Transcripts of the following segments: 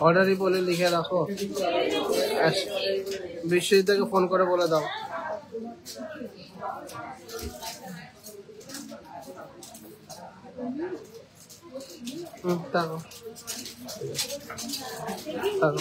অর্ডারই বলে লিখে রাখো, বিশ্বজিৎকে ফোন করে বলে দাও। তাকো তাকো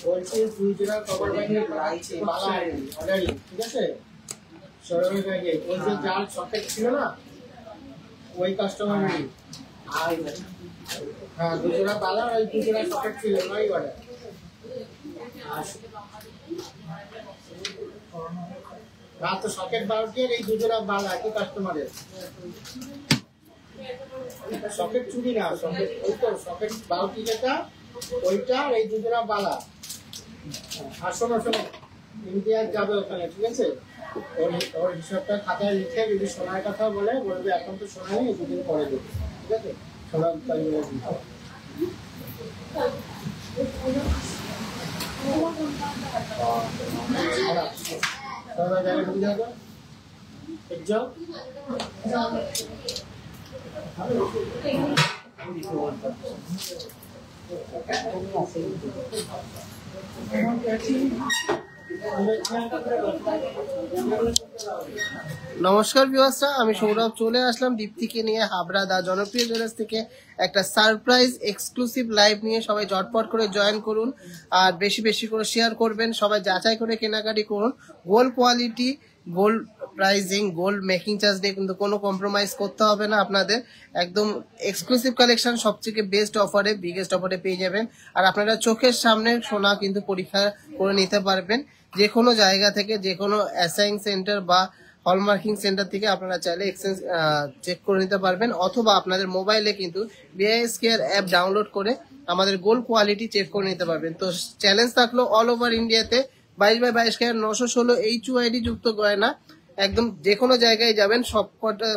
বলছে 2 জোড়া কভার ব্যান্ডের আছে বালা অর্ডারই, ঠিক আছে? সরবি ব্যাগে ওই যে জাল সকেট ছিল না, ওই কাস্টমারেরই। আর হ্যাঁ 2 জোড়া বালা আর 2 জোড়া সকেট ছিল ওই অর্ডার। রাত তো সকেট বাউটের এই 2 জোড়া বালা কি কাস্টমারের সকেট চুরি না, সকেট ওই তো সকেট বাউটি যেটা ওইটা আর এই 2 জোড়া বালা। আর শোনো শোনো, ইন্ডিয়া যাবে ওখানে, ঠিক আছে? ওর হিসাবটা খাতায় লিখে যদি সোনার কথা বলে বলবে এখন তো সোনা নেই, 2 দিন পরে দেবে, ঠিক আছে? সোনার তাই বলে দিতে হবে। নমস্কার ভিউয়ার্সরা, আমি সৌরভ চলে আসলাম দীপ্তিকে নিয়ে হাবড়া দা জনপ্রিয় জুয়েলার্স থেকে একটা সারপ্রাইজ এক্সক্লুসিভ লাইভ নিয়ে। সবাই ঝটপট করে জয়েন করুন আর বেশি বেশি করে শেয়ার করবেন। সবাই যাচাই করে কেনাকাটি করুন। Gold quality, gold pricing, gold making charge দিয়ে কিন্তু কোনো কম্প্রোমাইজ করতে হবে না আপনাদের। একদম এক্সক্লুসিভ কালেকশন, সবথেকে বেস্ট অফারে, বিগেস্ট অফারে পেয়ে যাবেন। আর আপনারা চোখের সামনে সোনা কিন্তু পরীক্ষা করে নিতে পারবেন যে কোনো জায়গা থেকে, যে কোনো অ্যাসাইং সেন্টার বা হলমার্কিং সেন্টার থেকে আপনারা চাইলে এক্সচেঞ্জ চেক করে নিতে পারবেন, অথবা আপনাদের মোবাইলে কিন্তু বিআইএস কেয়ার অ্যাপ ডাউনলোড করে আমাদের গোল্ড কোয়ালিটি চেক করে নিতে পারবেন। তো চ্যালেঞ্জ থাকলো অল ওভার ইন্ডিয়াতে 22x22 ক্যারেট 916 HUID যুক্ত গয়না একদম যে কোনো জায়গায় যাবেন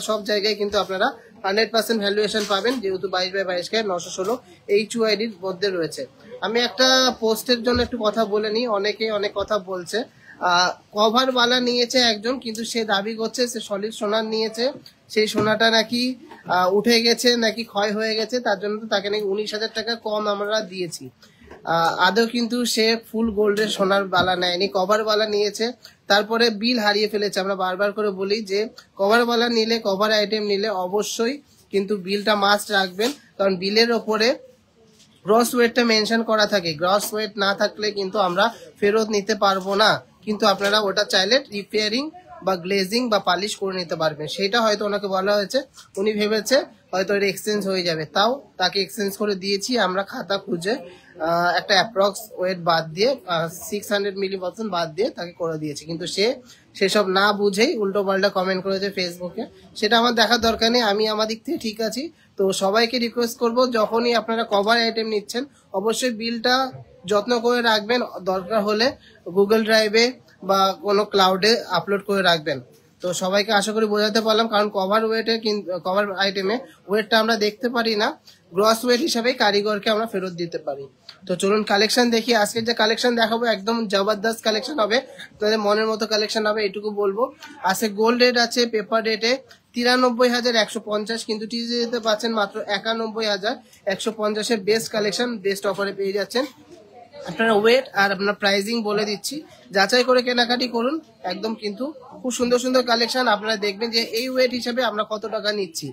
সব জায়গায় কিন্তু আপনারা 100% ভ্যালুয়েশন পাবেন, যেহেতু 22x22 ক্যারেট 916 HUID এর মধ্যে রয়েছে। আমি একটা পোস্টের জন্য একটু কথা বলে নিই, অনেকে অনেক কথা বলছে। কভার বালা নিয়েছে একজন, কিন্তু সে দাবি করছে সে সলিড সোনার নিয়েছে, সেই সোনাটা নাকি উঠে গেছে, নাকি ক্ষয় হয়ে গেছে, তার জন্য তাকে নাকি 19,000 টাকা কম আমরা দিয়েছি। আদৌ কিন্তু সে ফুল গোল্ডের সোনার বালা নেয়নি, কভার বালা নিয়েছে। তারপরে বিল হারিয়ে ফেলেছে। আমরা বারবার করে বলি যে কভার বালা নিলে, কভার আইটেম নিলে অবশ্যই কিন্তু বিলটা মাস্ট রাখবেন, কারণ বিলের ওপরে গ্রস ওয়েটটা মেনশন করা থাকে। গ্রস ওয়েট না থাকলে কিন্তু আমরা ফেরত নিতে পারবো না, কিন্তু আপনারা ওটা চাইলে রিপেয়ারিং বা গ্লেজিং বা পালিশ করে নিতে পারবেন। সেটা হয়তো ওনাকে বলা হয়েছে, উনি ভেবেছে হয়তো এটা এক্সচেঞ্জ হয়ে যাবে, তাও তাকে এক্সচেঞ্জ করে দিয়েছি আমরা খাতা খুঁজে। একটা অ্যাপ্রক্স ওয়েট বাদ দিয়ে 600 মিলি% বাদ দিয়ে তাকে করে দিয়েছি, কিন্তু সেসব না বুঝেই উল্টো পাল্টা কমেন্ট করেছে ফেসবুকে। সেটা আমার দেখার দরকার নেই, আমি আমার দিক থেকে ঠিক আছি। তো সবাইকে রিকোয়েস্ট করব, যখনই আপনারা কভার আইটেম নিচ্ছেন অবশ্যই বিলটা যত্ন করে রাখবেন, দরকার হলে গুগল ড্রাইভে বা কোনো ক্লাউডে আপলোড করে রাখবেন। তো তো সবাইকে আশা করি বোঝাতে পারলাম, কারণ কভার আইটেমে ওয়েটটা আমরা দেখতে পারি না, গ্রস ওয়েট হিসাবে কারিগরকে আমরা ফেরত দিতে পারি। তো চলুন কালেকশন দেখি। আজকে যে কালেকশন দেখাবো একদম জবরদস্ত কালেকশন হবে, তাদের মনের মতো কালেকশন হবে, এটুকু বলবো। আজকে গোল্ড রেট আছে পেপার রেটে 93,150, কিন্তু টিজিতে পাচ্ছেন মাত্র 91,150 বেস্ট কালেকশন, বেস্ট অফারে পেয়ে যাচ্ছেন। আপনারা ওয়েট আর আপনার প্রাইজিং বলে দিচ্ছি, যাচাই করে কেনাকাটি করুন একদম। কিন্তু খুব সুন্দর সুন্দর কালেকশন, আপনারা দেখবেন যে এই ওয়েট হিসাবে আমরা কত টাকা নিচ্ছি,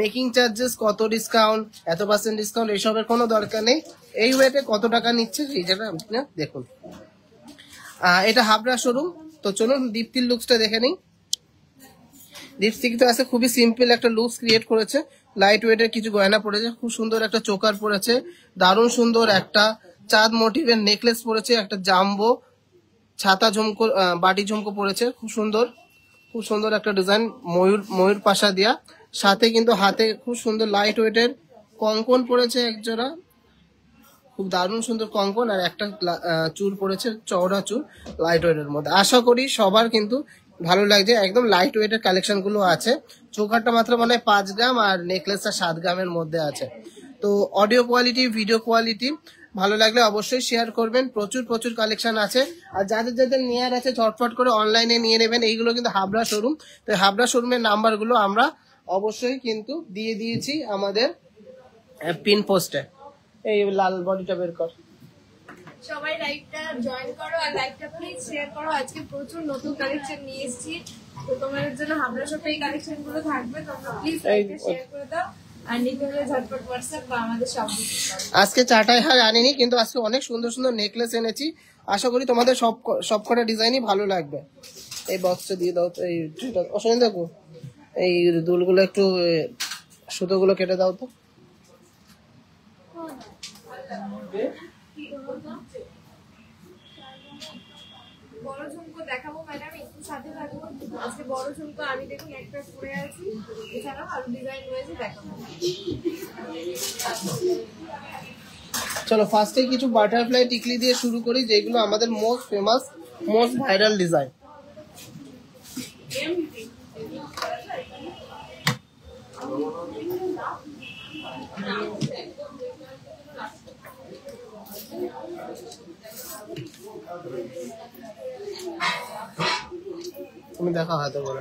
মেকিং চার্জেস কত, ডিসকাউন্ট এত % ডিসকাউন্ট, এইসবের কোনো দরকার নেই। এই ওয়েটে কত টাকা নিচ্ছে সেইটা আপনি দেখুন। এটা হাবড়া শোরুম। তো চলুন দীপ্তির লুকসটা দেখে নিই। দীপ্তি তো আছে খুবই সিম্পল একটা লুকস ক্রিয়েট করেছে, লাইট ওয়েটের কিছু গয়না পড়েছে, খুব সুন্দর একটা চোকার পড়েছে, দারুণ সুন্দর একটা চাঁদ মোটিভের নেকলেস পড়েছে, একটা জাম্বো ছাতা ঝুমকো বাটি ঝুমকো পড়েছে, খুব সুন্দর একটা ডিজাইন, ময়ূর পাশা দিয়া, সাথে কিন্তু হাতে খুব সুন্দর লাইট ওয়েটের কঙ্কন পড়েছে একজোড়া, খুব দারুণ সুন্দর কঙ্কন, আর একটা চুল পড়েছে চওড়া চুল লাইট ওয়েটের মধ্যে। আশা করি সবার কিন্তু ভালো লাগছে, একদম লাইট ওয়েটের কালেকশন গুলো আছে। চোকারটা মাত্র মানে 5 গ্রাম আর নেকলেসটা 7 গ্রামের মধ্যে আছে। তো অডিও কোয়ালিটি, ভিডিও কোয়ালিটি ভালো লাগলে অবশ্যই শেয়ার করবেন, প্রচুর কালেকশন আছে। আর যাদের নেয়ার আছে ঝটপট করে অনলাইনে নিয়ে নেবেন। এইগুলো কিন্তু হাবড়া শোরুম, তো হাবড়া শোরুমের নাম্বারগুলো আমরা অবশ্যই কিন্তু দিয়ে দিয়েছি আমাদের পিন পোস্টে। এই লাল বডিটা বের কর, সবাই লাইভটা জয়েন করো আর লাইভটা প্লিজ শেয়ার করো। আজকে প্রচুর নতুন কালেকশন নিয়ে এসেছি, তো তোমাদের জন্য হাবড়া শপে এই কালেকশন গুলো থাকবে, তোমরা প্লিজ লাইভটা শেয়ার করে দাও আর নিতে হলে ঝটপট হোয়াটসঅ্যাপ বা আমাদের সব। আজকে চাটাই হার আনিনি, কিন্তু আজকে অনেক সুন্দর সুন্দর নেকলেস এনেছি। আশা করি তোমাদের সবকটা ডিজাইনই ভালো লাগবে। এই বক্সটা দিয়ে দাও তো, এই অসুবিধা দেখো, এই দুলগুলো একটু সুতোগুলো কেটে দাও তো। বড় ঝুমকো দেখাবো ম্যাডাম, একটু সাথে থাকবো। আজকে বড় ঝুমকো আমি দেখুন একটা পরে আছি, এছাড়াও আরো ডিজাইন রয়েছে দেখাবো। চলো ফার্স্টে কিছু বাটারফ্লাই টিকলি দিয়ে শুরু করি, যেগুলো আমাদের most famous, most viral design. তুমি দেখা হাতে করে।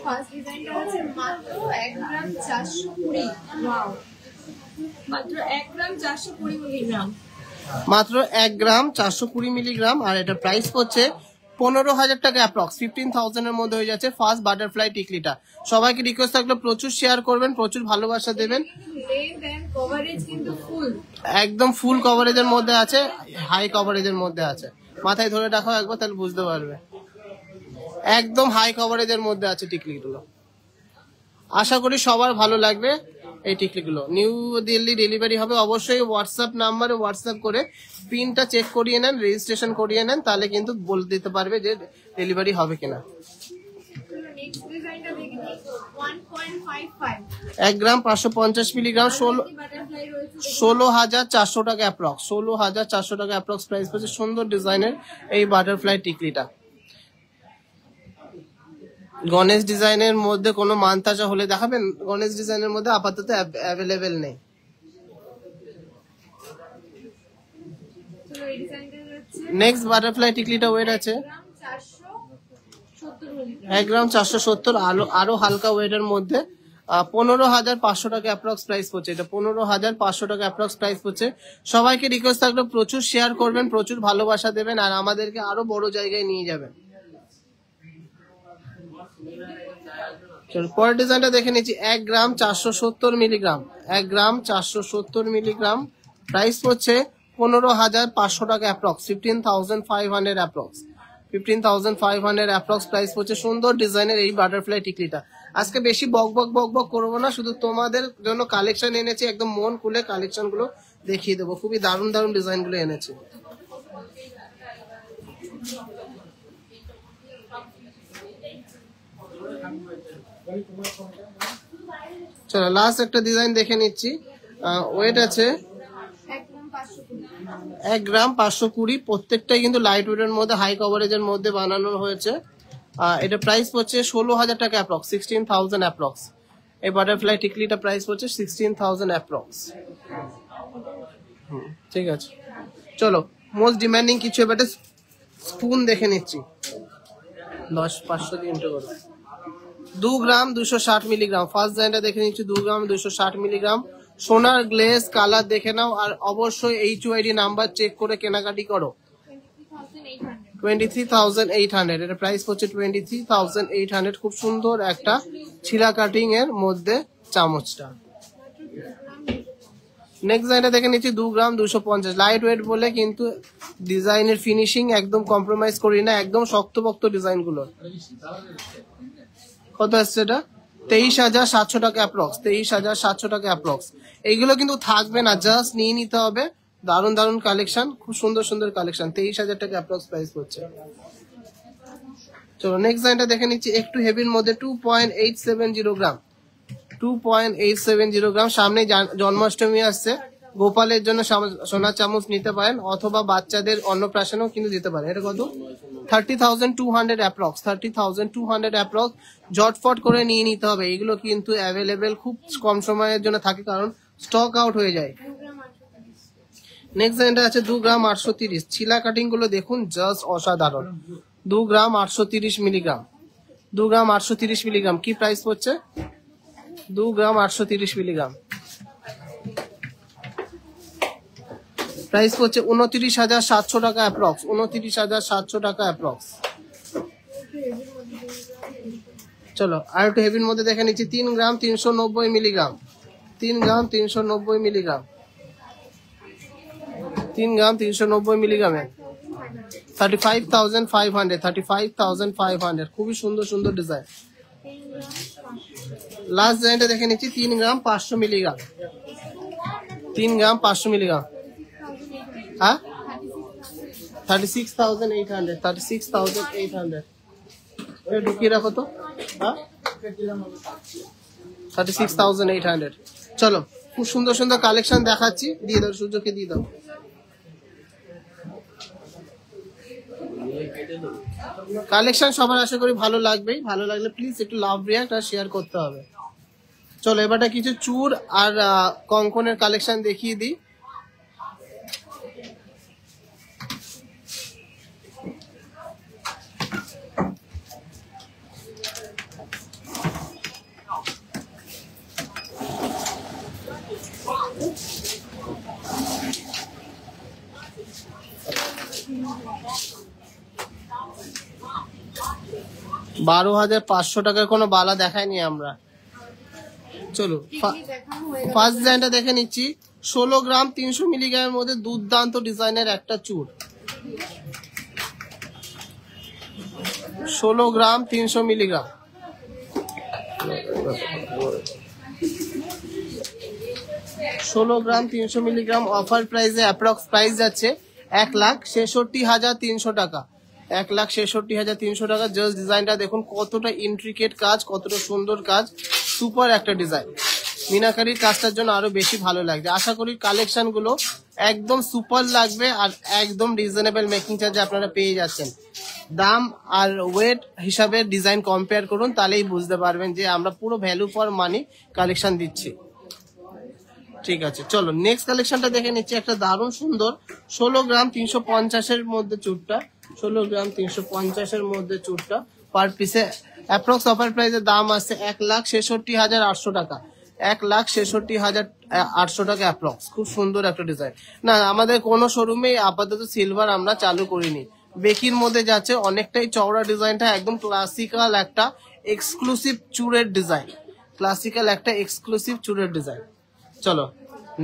ফার্স্ট ডিজাইনটা হচ্ছে মাত্র 1 গ্রাম 420। ওয়াও, মাত্র 1 গ্রাম 420 মিলিগ্রাম, মাত্র 1 গ্রাম 420 মিলিগ্রাম। আর এটা প্রাইস হচ্ছে 15,000 টাকা, অ্যাপ্রক্স 15,000 এর মধ্যে হয়ে যাচ্ছে ফার্স্ট বাটারফ্লাই টিকলিটা। সবাইকে রিকোয়েস্ট থাকলে প্রচুর শেয়ার করবেন, প্রচুর ভালোবাসা দেবেন। কভারেজ কিন্তু ফুল, একদম ফুল কভারেজের মধ্যে আছে, হাই কভারেজের মধ্যে আছে। মাথায় ধরে রাখো একবার, তাহলে বুঝতে পারবে। একদম হাই কভারেজের মধ্যে আছে টিকলিগুলো। আশা করি সবার ভালো লাগবে এই টিকলিগুলো। নিউ দিল্লি ডেলিভারি হবে, অবশ্যই হোয়াটসঅ্যাপ নাম্বারে হোয়াটসঅ্যাপ করে পিনটা চেক করিয়ে নেন, রেজিস্ট্রেশন করিয়ে নেন, তাহলে কিন্তু বলে দিতে পারবে যে ডেলিভারি হবে কিনা। নেক্সট ডিজাইনটা দেখে নিই। 1.55, 1 গ্রাম 550 মিলিগ্রাম, বাটারফ্লাই রয়েছে 16,400 টাকা অ্যাপ্রক্স, 16,400 টাকা অ্যাপ্রক্স প্রাইস পড়ছে। সুন্দর ডিজাইনের এই বাটারফ্লাই টিকলিটা। গণেশ ডিজাইনের মধ্যে কোনো মানতাজা হলে দেখাবেন, গণেশ ডিজাইনের মধ্যে আপাতত অ্যাভেলেবেল নেই। এই ডিজাইনটা হচ্ছে নেক্সট বাটারফ্লাই টিকলিটা ওয়েট আছে 470 মিলিগ্রাম, 1 গ্রাম 470, আরো হালকা ওয়েটের মধ্যে 15,500 টাকা অ্যাপ্রক্স প্রাইস পড়ছে। এটা 15,500 টাকা অ্যাপ্রক্স প্রাইস পড়ছে। সবাইকে রিকোয়েস্ট থাকলে প্রচুর শেয়ার করবেন, প্রচুর ভালোবাসা দেবেন, আর আমাদেরকে আরো বড় জায়গায় নিয়ে যাবেন। পরের ডিজাইনটা দেখে নিচ্ছি। 1 গ্রাম 470 মিলিগ্রাম, 1 গ্রাম 470 মিলিগ্রাম, প্রাইস পড়ছে 15,500 টাকা অ্যাপ্রক্স, 15,500 অ্যাপ্রক্স, 15,500 অ্যাপ্রক্স প্রাইস পড়ছে। সুন্দর ডিজাইনের এই বাটারফ্লাই টিকলিটা। আজকে বেশি বক বক করবো না, শুধু তোমাদের জন্য কালেকশন এনেছি, একদম মন খুলে কালেকশন গুলো দেখিয়ে দেবো। খুবই দারুণ ডিজাইন গুলো এনেছি। চলো লাস্ট একটা ডিজাইন দেখে নিচ্ছি। ওয়েট আছে 1 গ্রাম 520, 1 গ্রাম 520, প্রত্যেকটাই কিন্তু লাইট ওয়েটের মধ্যে হাই কভারেজের মধ্যে বানানো হয়েছে। এটা প্রাইস পড়ছে 16,000 টাকা অ্যাপ্রক্স, 16,000 অ্যাপ্রক্স। এই বাটারফ্লাই টিকলিটা প্রাইস পড়ছে 16,000 অ্যাপ্রক্স। ঠিক আছে, চলো মোস্ট ডিমান্ডিং কিছু এবারে স্পুন দেখে নিচ্ছি। 500 দিয়ে ইন্টু করো। 2 গ্রাম 260 মিলিগ্রাম, ফার্স্ট জায়গাটা দেখে নিচ্ছি। 2 গ্রাম 260 মিলিগ্রাম, সোনার গ্লেজ কালার দেখে নাও, আর অবশ্যই HYD নাম্বার চেক করে কেনাকাটি করো। 23,800, এটা প্রাইস হচ্ছে 23,800। খুব সুন্দর একটা ছিলা কাটিং এর মধ্যে চামচটা। নেক্সট জায়গাটা দেখে নিচ্ছি 2 গ্রাম 250, লাইট ওয়েট বলে কিন্তু ডিজাইনের ফিনিশিং একদম কম্প্রোমাইজ করি না, একদম শক্তপোক্ত ডিজাইন গুলো। কত আসছে এটা? 23,700 টাকা অ্যাপ্রক্স, 23,700 টাকা অ্যাপ্রক্স। এইগুলো কিন্তু থাকবে না, জাস্ট নিয়ে নিতে হবে। দারুন দারুন কালেকশন, খুব সুন্দর সুন্দর কালেকশন। 23,000 টাকা অ্যাপ্রক্স প্রাইস পড়ছে। চলো নেক্সট জায়গাটা দেখে নিচ্ছি একটু হেভির মধ্যে 2.870 গ্রাম, 2.870 গ্রাম। সামনে জন্মাষ্টমী আসছে, গোপালের জন্য সোনার চামচ নিতে পারেন, অথবা বাচ্চাদের অন্নপ্রাশনেও কিন্তু দিতে পারেন। এটা কত? 30,200 অ্যাপ্রক্স, 30,200 অ্যাপ্রক্স। জটফট করে নিয়ে নিতে হবে, এগুলো কিন্তু অ্যাভেলেবেল খুব কম সময়ের জন্য থাকে, কারণ স্টক আউট হয়ে যায়। নেক্সট জায়গাটা আছে 2 গ্রাম 830, ছিলা কাটিং গুলো দেখুন জাস্ট অসাধারণ। 2 গ্রাম 830 মিলিগ্রাম, 2 গ্রাম 830 মিলিগ্রাম। কি প্রাইস পড়ছে? 2 গ্রাম 830 মিলিগ্রাম প্রাইস পড়ছে 29,700 টাকা অ্যাপ্রক্স, 29,700 টাকা অ্যাপ্রক্স। চলো আর একটু হেভির মধ্যে দেখে নিচ্ছি 3 গ্রাম 390 মিলিগ্রাম, 3 গ্রাম 390 মিলিগ্রাম, 3 গ্রাম 390 মিলিগ্রামে 35,500, 35,500। খুবই সুন্দর সুন্দর ডিজাইন। লাস্ট ডিজাইনটা দেখে নিচ্ছি 3 গ্রাম 500 মিলিগ্রাম, 3 গ্রাম 500 মিলিগ্রাম। হ্যাঁ, 36,800, 36,800। ঢুকিয়ে রাখো তো। হ্যাঁ, 36,800। চলো খুব সুন্দর সুন্দর কালেকশন দেখাচ্ছি, দিয়ে দাও সূর্যকে, দিয়ে দাও। কালেকশন সবার আশা করি ভালো লাগবেই, ভালো লাগলে প্লিজ একটু লাভ রিয়াক্ট আর শেয়ার করতে হবে। চলো এবারটা কিছু চুর আর কঙ্কনের কালেকশন দেখিয়ে দিই। $12,500 টাকার কোনো বালা দেখাইনি আমরা। চলো ফার্স্ট ডিজাইনটা দেখে নিচ্ছি। 16 গ্রাম 300 মিলিগ্রামের মধ্যে দুর্দান্ত ডিজাইনের একটা চুর, 16 গ্রাম 300 মিলিগ্রাম। 16 গ্রাম 300 মিলিগ্রাম অফার প্রাইসে অ্যাপ্রক্স প্রাইস যাচ্ছে 1,66,300 টাকা, 1,66,300 টাকা। জাস্ট ডিজাইনটা দেখুন কতটা ইন্ট্রিকেট কাজ, কতটা সুন্দর কাজ, সুপার একটা ডিজাইন। মিনাকারির কাজটার জন্য আরো বেশি ভালো লাগবে। আশা করি কালেকশন গুলো একদম সুপার লাগবে, আর একদম রিজনেবল মেকিং চার্জে আপনারা পেয়ে যাচ্ছেন। দাম আর ওয়েট হিসাবে ডিজাইন কম্পেয়ার করুন, তাহলেই বুঝতে পারবেন যে আমরা পুরো ভ্যালু ফর মানি কালেকশন দিচ্ছি। ঠিক আছে, চলো নেক্সট কালেকশনটা দেখে নিচ্ছি। একটা দারুণ সুন্দর 16 গ্রাম 350 মধ্যে চুরটা, 16 গ্রাম 350 মধ্যে চুরটা। পার পিসে অ্যাপ্রক্স অফার প্রাইসের দাম আসছে 1,66,800 টাকা, 1,66,800 টাকা অ্যাপ্রক্স। খুব সুন্দর একটা ডিজাইন। না, আমাদের কোনো শোরুমে আপাতত সিলভার আমরা চালু করিনি, বেকির মধ্যে যাচ্ছে। অনেকটাই চওড়া ডিজাইনটা, একদম ক্লাসিক্যাল একটা এক্সক্লুসিভ চুরের ডিজাইন, ক্লাসিক্যাল একটা এক্সক্লুসিভ চুরের ডিজাইন। চলো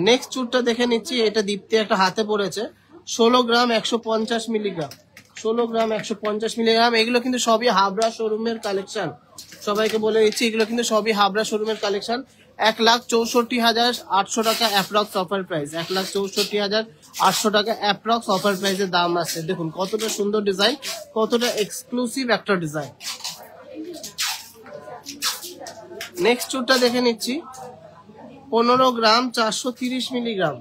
নেক্সট চুরটা দেখে নিচ্ছি। এটা দীপ্তি একটা হাতে পড়েছে, 16 গ্রাম 150 মিলিগ্রাম, 16 গ্রাম 150 মিলিগ্রাম। এগুলো কিন্তু সবই হাবড়া শোরুমের কালেকশন, সবাইকে বলে দিচ্ছি এগুলো কিন্তু সবই হাবড়া শোরুমের কালেকশন। 1,64,800 টাকা অ্যাপ্রক্স অফার প্রাইস, 1,64,800 টাকা অ্যাপ্রক্স অফার প্রাইসের দাম আছে। দেখুন কতটা সুন্দর ডিজাইন, কতটা এক্সক্লুসিভ একটা ডিজাইন। নেক্সট চুরটা দেখে নিচ্ছি 15 গ্রাম 430 মিলিগ্রাম,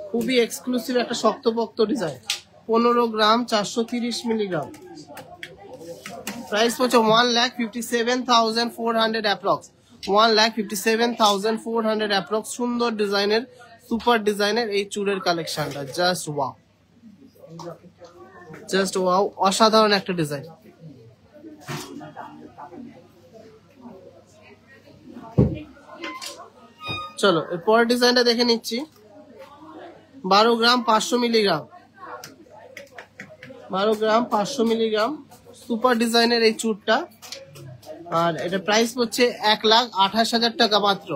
খুবই এক্সক্লুসিভ একটা শক্তপোক্ত ডিজাইন, 15 গ্রাম 430 মিলিগ্রাম। প্রাইস হচ্ছে 1,57,400 অ্যাপ্রক্স, 1,57,400 অ্যাপ্রক্স। সুন্দর ডিজাইনের, সুপার ডিজাইনের এই চুড়ের কালেকশনটা জাস্ট ওয়াও, জাস্ট ওয়াও, অসাধারণ একটা ডিজাইন। চলো এরপরের ডিজাইনটা দেখে নিচ্ছি। 12 গ্রাম 500 মিলিগ্রাম, 12 গ্রাম 500 মিলিগ্রাম, সুপার ডিজাইনের এই চুড়টা। আর এটা প্রাইস হচ্ছে 1,28,000 টাকা মাত্র,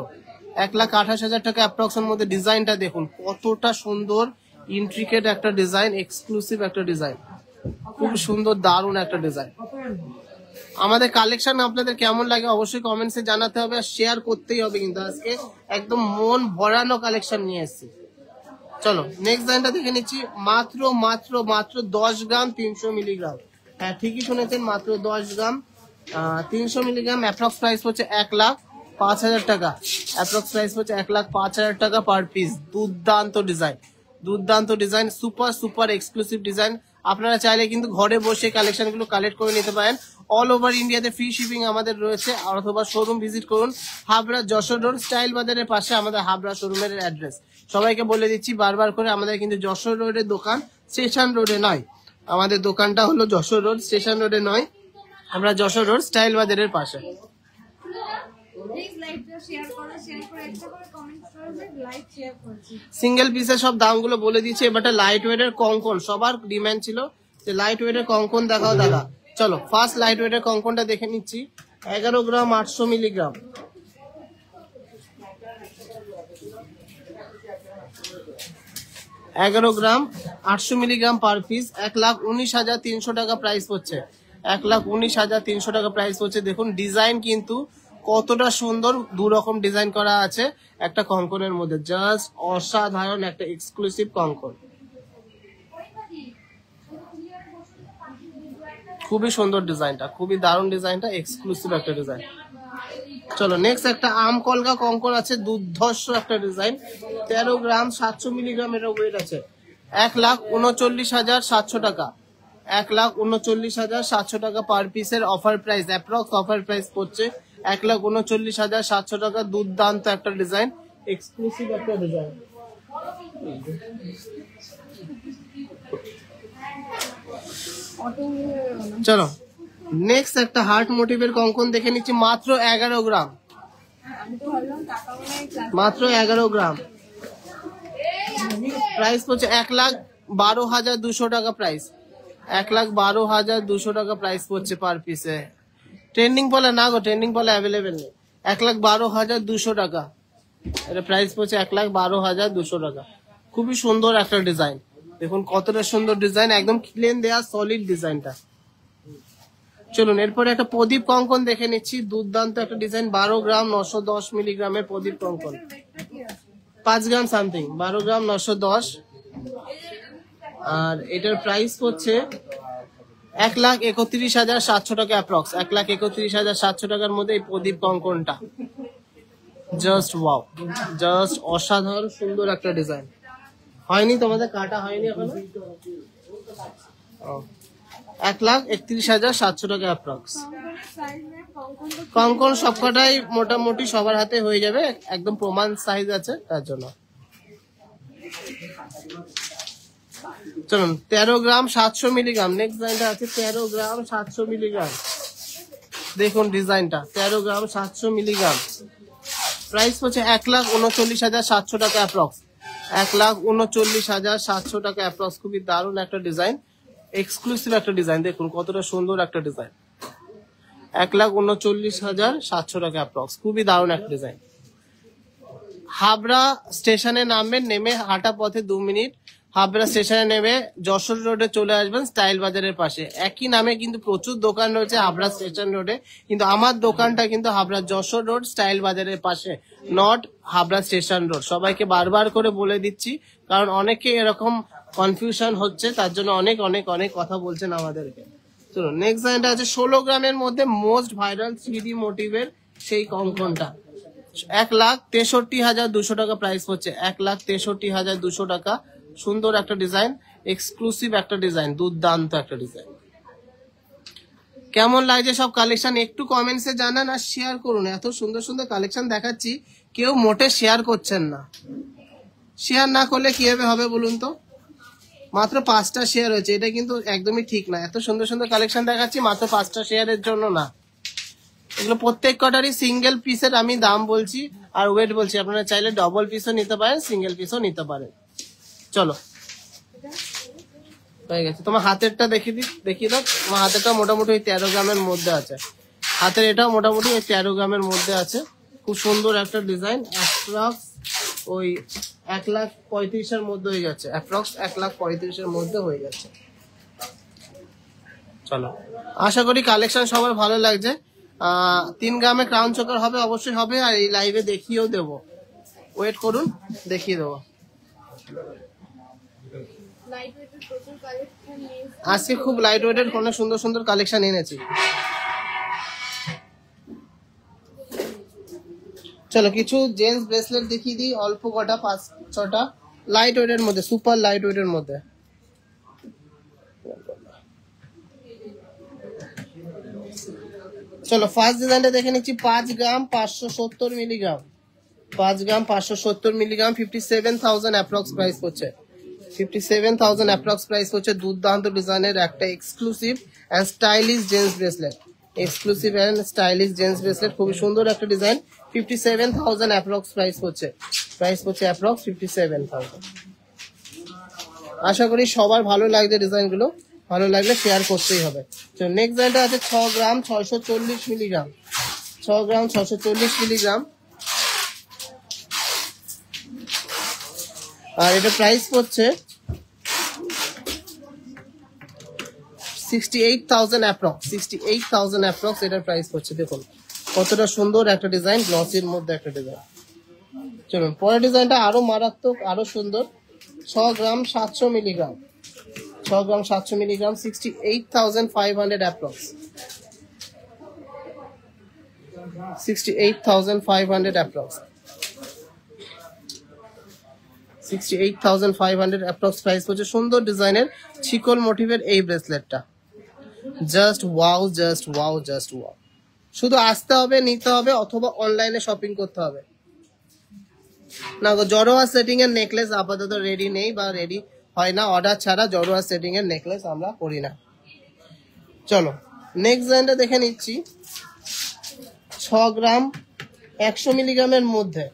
1,28,000 টাকা অ্যাপ্রক্স এর মধ্যে। ডিজাইনটা দেখুন কতটা সুন্দর, ইন্ট্রিকেট একটা ডিজাইন, এক্সক্লুসিভ একটা ডিজাইন, খুব সুন্দর দারুণ একটা ডিজাইন। আমাদের কালেকশন আপনাদের কেমন লাগে অবশ্যই কমেন্টসে জানাতে হবে, আর শেয়ার করতেই হবে। কিন্তু আজকে একদম মন ভরানো কালেকশন নিয়ে এসেছি। চলো নেক্সট ডিজাইনটা দেখে নিচ্ছি। মাত্র মাত্র মাত্র 10 গ্রাম 300 মিলিগ্রাম। হ্যাঁ ঠিকই শুনেছেন, মাত্র 10 গ্রাম 300 মিলিগ্রাম। অ্যাপ্রক্স প্রাইস হচ্ছে 1,05,000 টাকা, অ্যাপ্রক্স প্রাইস হচ্ছে 1,05,000 টাকা পার পিস। দুর্দান্ত ডিজাইন, দুর্দান্ত design, super super exclusive design. আপনারা চাইলে কিন্তু ঘরে বসে কালেকশন গুলো কালেক্ট করে নিতে পারেন। অল ওভার ইন্ডিয়াতে ফ্রি শিপিং আমাদের রয়েছে। অথবা শোরুম ভিজিট করুন, হাবড়া যশোর রোড স্টাইল বাজারের পাশে আমাদের হাবড়া শোরুমের অ্যাড্রেস। সবাইকে বলে দিচ্ছি বারবার করে, আমাদের কিন্তু যশোর রোডের দোকান, স্টেশন রোডে নয়। আমাদের দোকানটা হলো যশোর রোড, স্টেশন রোডে নয়, আমরা যশোর রোড স্টাইল বাজারের পাশে। সিঙ্গেল পিসের সব দামগুলো বলে দিচ্ছি। এবারটা লাইট ওয়েটের কঙ্কন, সবার ডিমান্ড ছিল যে লাইট ওয়েটের কঙ্কন দেখাও দাদা। চলো ফার্স্ট লাইট ওয়েটের কঙ্কনটা দেখে নিচ্ছি। 11 গ্রাম 800 মিলিগ্রাম, 11 গ্রাম 800 মিলিগ্রাম পার পিস। 1,19,300 টাকা প্রাইস হচ্ছে, 1,19,300 টাকা প্রাইস হচ্ছে। দেখুন ডিজাইন কিন্তু কতটা সুন্দর, দু রকম ডিজাইন করা আছে একটা কঙ্কনের মধ্যে, জাস্ট অসাধারণ একটা এক্সক্লুসিভ কঙ্কন। খুবই সুন্দর ডিজাইনটা, খুবই দারুণ ডিজাইনটা, এক্সক্লুসিভ একটা ডিজাইন। চলো নেক্সট একটা আম কলকা কঙ্কন আছে, দুর্ধর্ষ একটা ডিজাইন। 13 গ্রাম 700 মিলিগ্রাম এর ওয়েট আছে। 1,39,700 টাকা, 1,39,700 টাকা পার পিসের offer price. Approx offer price পড়ছে 1,39,700 টাকা। দুর্দান্ত একটা ডিজাইন, এক্সক্লুসিভ একটা ডিজাইন। চলো নেক্সট একটা হার্ট মোটিভের কঙ্কন দেখে নিচ্ছি। মাত্র 11 গ্রাম, মাত্র 11 গ্রাম। প্রাইস হচ্ছে 1,12,200 টাকা প্রাইস, 1,12,200 টাকা প্রাইস পড়ছে পার পিসে। ট্রেন্ডিং পলা না গো, ট্রেন্ডিং পলা অ্যাভেলেবেল নেই। 1,12,200 টাকা এটা প্রাইস পড়ছে, 1,12,200 টাকা। খুবই সুন্দর একটা ডিজাইন, দেখুন কতটা সুন্দর ডিজাইন, একদম ক্লিন দেয়া সলিড ডিজাইনটা। চলুন এরপরে একটা প্রদীপ কঙ্কন দেখে নিচ্ছি। দুর্দান্ত একটা ডিজাইন, 12 গ্রাম 910 মিলিগ্রামের প্রদীপ কঙ্কন, 5 গ্রাম সামথিং, 12 গ্রাম 910। আর এটার প্রাইস হচ্ছে 1,31,700 টাকা অ্যাপ্রক্স, 1,31,700 টাকার মধ্যে এই প্রদীপ কঙ্কনটা। জাস্ট ওয়াও, জাস্ট অসাধারণ সুন্দর একটা ডিজাইন। হয়নি তোমাদের কাটা হয়নি এখনো? 1,31,700 টাকা অ্যাপ্রক্স। কঙ্কন সবকটাই মোটামুটি সবার হাতে হয়ে যাবে, একদম প্রমাণ সাইজ আছে তার জন্য। চলুন 13 গ্রাম 700 মিলিগ্রাম নেক্সট ডিজাইনটা আছে। 13 গ্রাম 700 মিলিগ্রাম, দেখুন ডিজাইনটা, 13 গ্রাম 700 মিলিগ্রাম। প্রাইস হচ্ছে 1,39,700 টাকা অ্যাপ্রক্স, 1,39,700 টাকা অ্যাপ্রক্স। খুবই দারুণ একটা ডিজাইন, এক্সক্লুসিভ একটা ডিজাইন, দেখুন কতটা সুন্দর একটা ডিজাইন। 1,39,700 টাকা অ্যাপ্রক্স, খুবই দারুণ একটা ডিজাইন। হাবড়া স্টেশনে নামবেন, নেমে হাঁটা পথে 2 মিনিট হাবড়া স্টেশনে নেমে যশোর রোডে চলে আসবেন স্টাইল বাজারের পাশে। একই নামে কিন্তু প্রচুর দোকান রয়েছে হাবড়া স্টেশন রোডে, কিন্তু আমার দোকানটা কিন্তু হাবড়া যশোর রোড স্টাইল বাজারের পাশে, নট হাবড়া স্টেশন রোড। সবাইকে বারবার করে বলে দিচ্ছি, কারণ অনেকে এরকম কনফিউশন হচ্ছে, তার জন্য অনেক অনেক অনেক কথা বলছেন আমাদেরকে। চলো নেক্সট ডিজাইনটা আছে 16 গ্রামের মধ্যে মোস্ট ভাইরাল 3D মোটিভের সেই কঙ্কনটা। 1,63,200 টাকা প্রাইস হচ্ছে, 1,63,200 টাকা। সুন্দর একটা ডিজাইন, এক্সক্লুসিভ একটা ডিজাইন, দুর্দান্ত একটা ডিজাইন। কেমন লাগছে সব কালেকশন একটু কমেন্টসে জানান আর শেয়ার করুন। এত সুন্দর সুন্দর কালেকশন দেখাচ্ছি, কেউ মোটে শেয়ার করছেন না। শেয়ার না করলে কিভাবে হবে বলুন তো? মাত্র 5টা শেয়ার হয়েছে, এটা কিন্তু একদমই ঠিক না। এত সুন্দর সুন্দর কালেকশন দেখাচ্ছি মাত্র 5টা শেয়ারের জন্য না। এগুলো প্রত্যেক কটারই সিঙ্গেল পিসের আমি দাম বলছি আর ওয়েট বলছি। আপনারা চাইলে ডবল পিসও নিতে পারেন, সিঙ্গেল পিসও নিতে পারেন। চলো হয়ে গেছে। তোমার হাতেরটা দেখিয়ে দাও। তোমার হাতেরটা মোটামুটি ওই 13 গ্রামের মধ্যে আছে। হাতের এটাও মোটামুটি ওই 13 গ্রামের মধ্যে আছে। খুব সুন্দর একটা ডিজাইন। অ্যাপ্রক্স ওই 1,35,000 মধ্যে হয়ে যাচ্ছে। অ্যাপ্রক্স 1,35,000 মধ্যে হয়ে যাচ্ছে। চলো, আশা করি কালেকশন সবার ভালো লাগছে। 3 গ্রামে ক্রাউন চোকার হবে, অবশ্যই হবে। আর এই লাইভে দেখিয়েও দেবো, ওয়েট করুন, দেখিয়ে দেবো। আজকে খুব লাইট ওয়েটের কোনো সুন্দর সুন্দর কালেকশন এনেছি। চলো কিছু জেন্টস ব্রেসলেট দেখিয়ে দিই, অল্প কটা, 5-6টা লাইট ওয়েটের মধ্যে, সুপার লাইট ওয়েটের মধ্যে। চলো ফার্স্ট ডিজাইনটা দেখে নিচ্ছি। 5 গ্রাম 570 মিলিগ্রাম, 5 গ্রাম 570 মিলিগ্রাম, 57,000 অ্যাপ্রক্স প্রাইস হচ্ছে। 57,000 অ্যাপ্রক্স প্রাইস হচ্ছে। দুর্দান্ত ডিজাইনের একটা exclusive and stylish gents bracelet, exclusive and stylish gents bracelet, খুবই সুন্দর একটা ডিজাইন। 57,000 অ্যাপ্রক্স প্রাইস হচ্ছে। প্রাইস হচ্ছে অ্যাপ্রক্স 57,000। আশা করি সবার ভালো লাগছে ডিজাইনগুলো। ভালো লাগলে শেয়ার করতেই হবে। তো নেক্সট ডিজাইনটা আছে 6 গ্রাম 640 মিলিগ্রাম, 6 গ্রাম 640 মিলিগ্রাম। আর এটা প্রাইস হচ্ছে 68,000 অ্যাপ্রক্স, 68,000 অ্যাপ্রক্স এটার প্রাইস হচ্ছে। দেখুন কতটা সুন্দর একটা ডিজাইন, গ্লসির মধ্যে একটা ডিজাইন। চলুন পরের ডিজাইনটা আরো মারাত্মক, আরো সুন্দর। 6 gram 700 milligram, 6 gram 700 milligram, 68,500 approx, 68,500 approx, 68,500 approx price হচ্ছে। সুন্দর ডিজাইনের চিকল মোটিভের এই ব্রেসলেটটা, just wow, just wow, just wow. শুধু আসতে হবে, নিতে হবে, অথবা অনলাইনে শপিং করতে হবে। না গো, জড়োয়া সেটিং এর নেকলেস আপাতত রেডি নেই বা রেডি হয় না, অর্ডার ছাড়া জড়োয়া সেটিং এর নেকলেস আমরা করি না। চলো নেক্সট ডিজাইনটা দেখে নিচ্ছি। 6 গ্রাম 100 মিলিগ্রামের মধ্যে,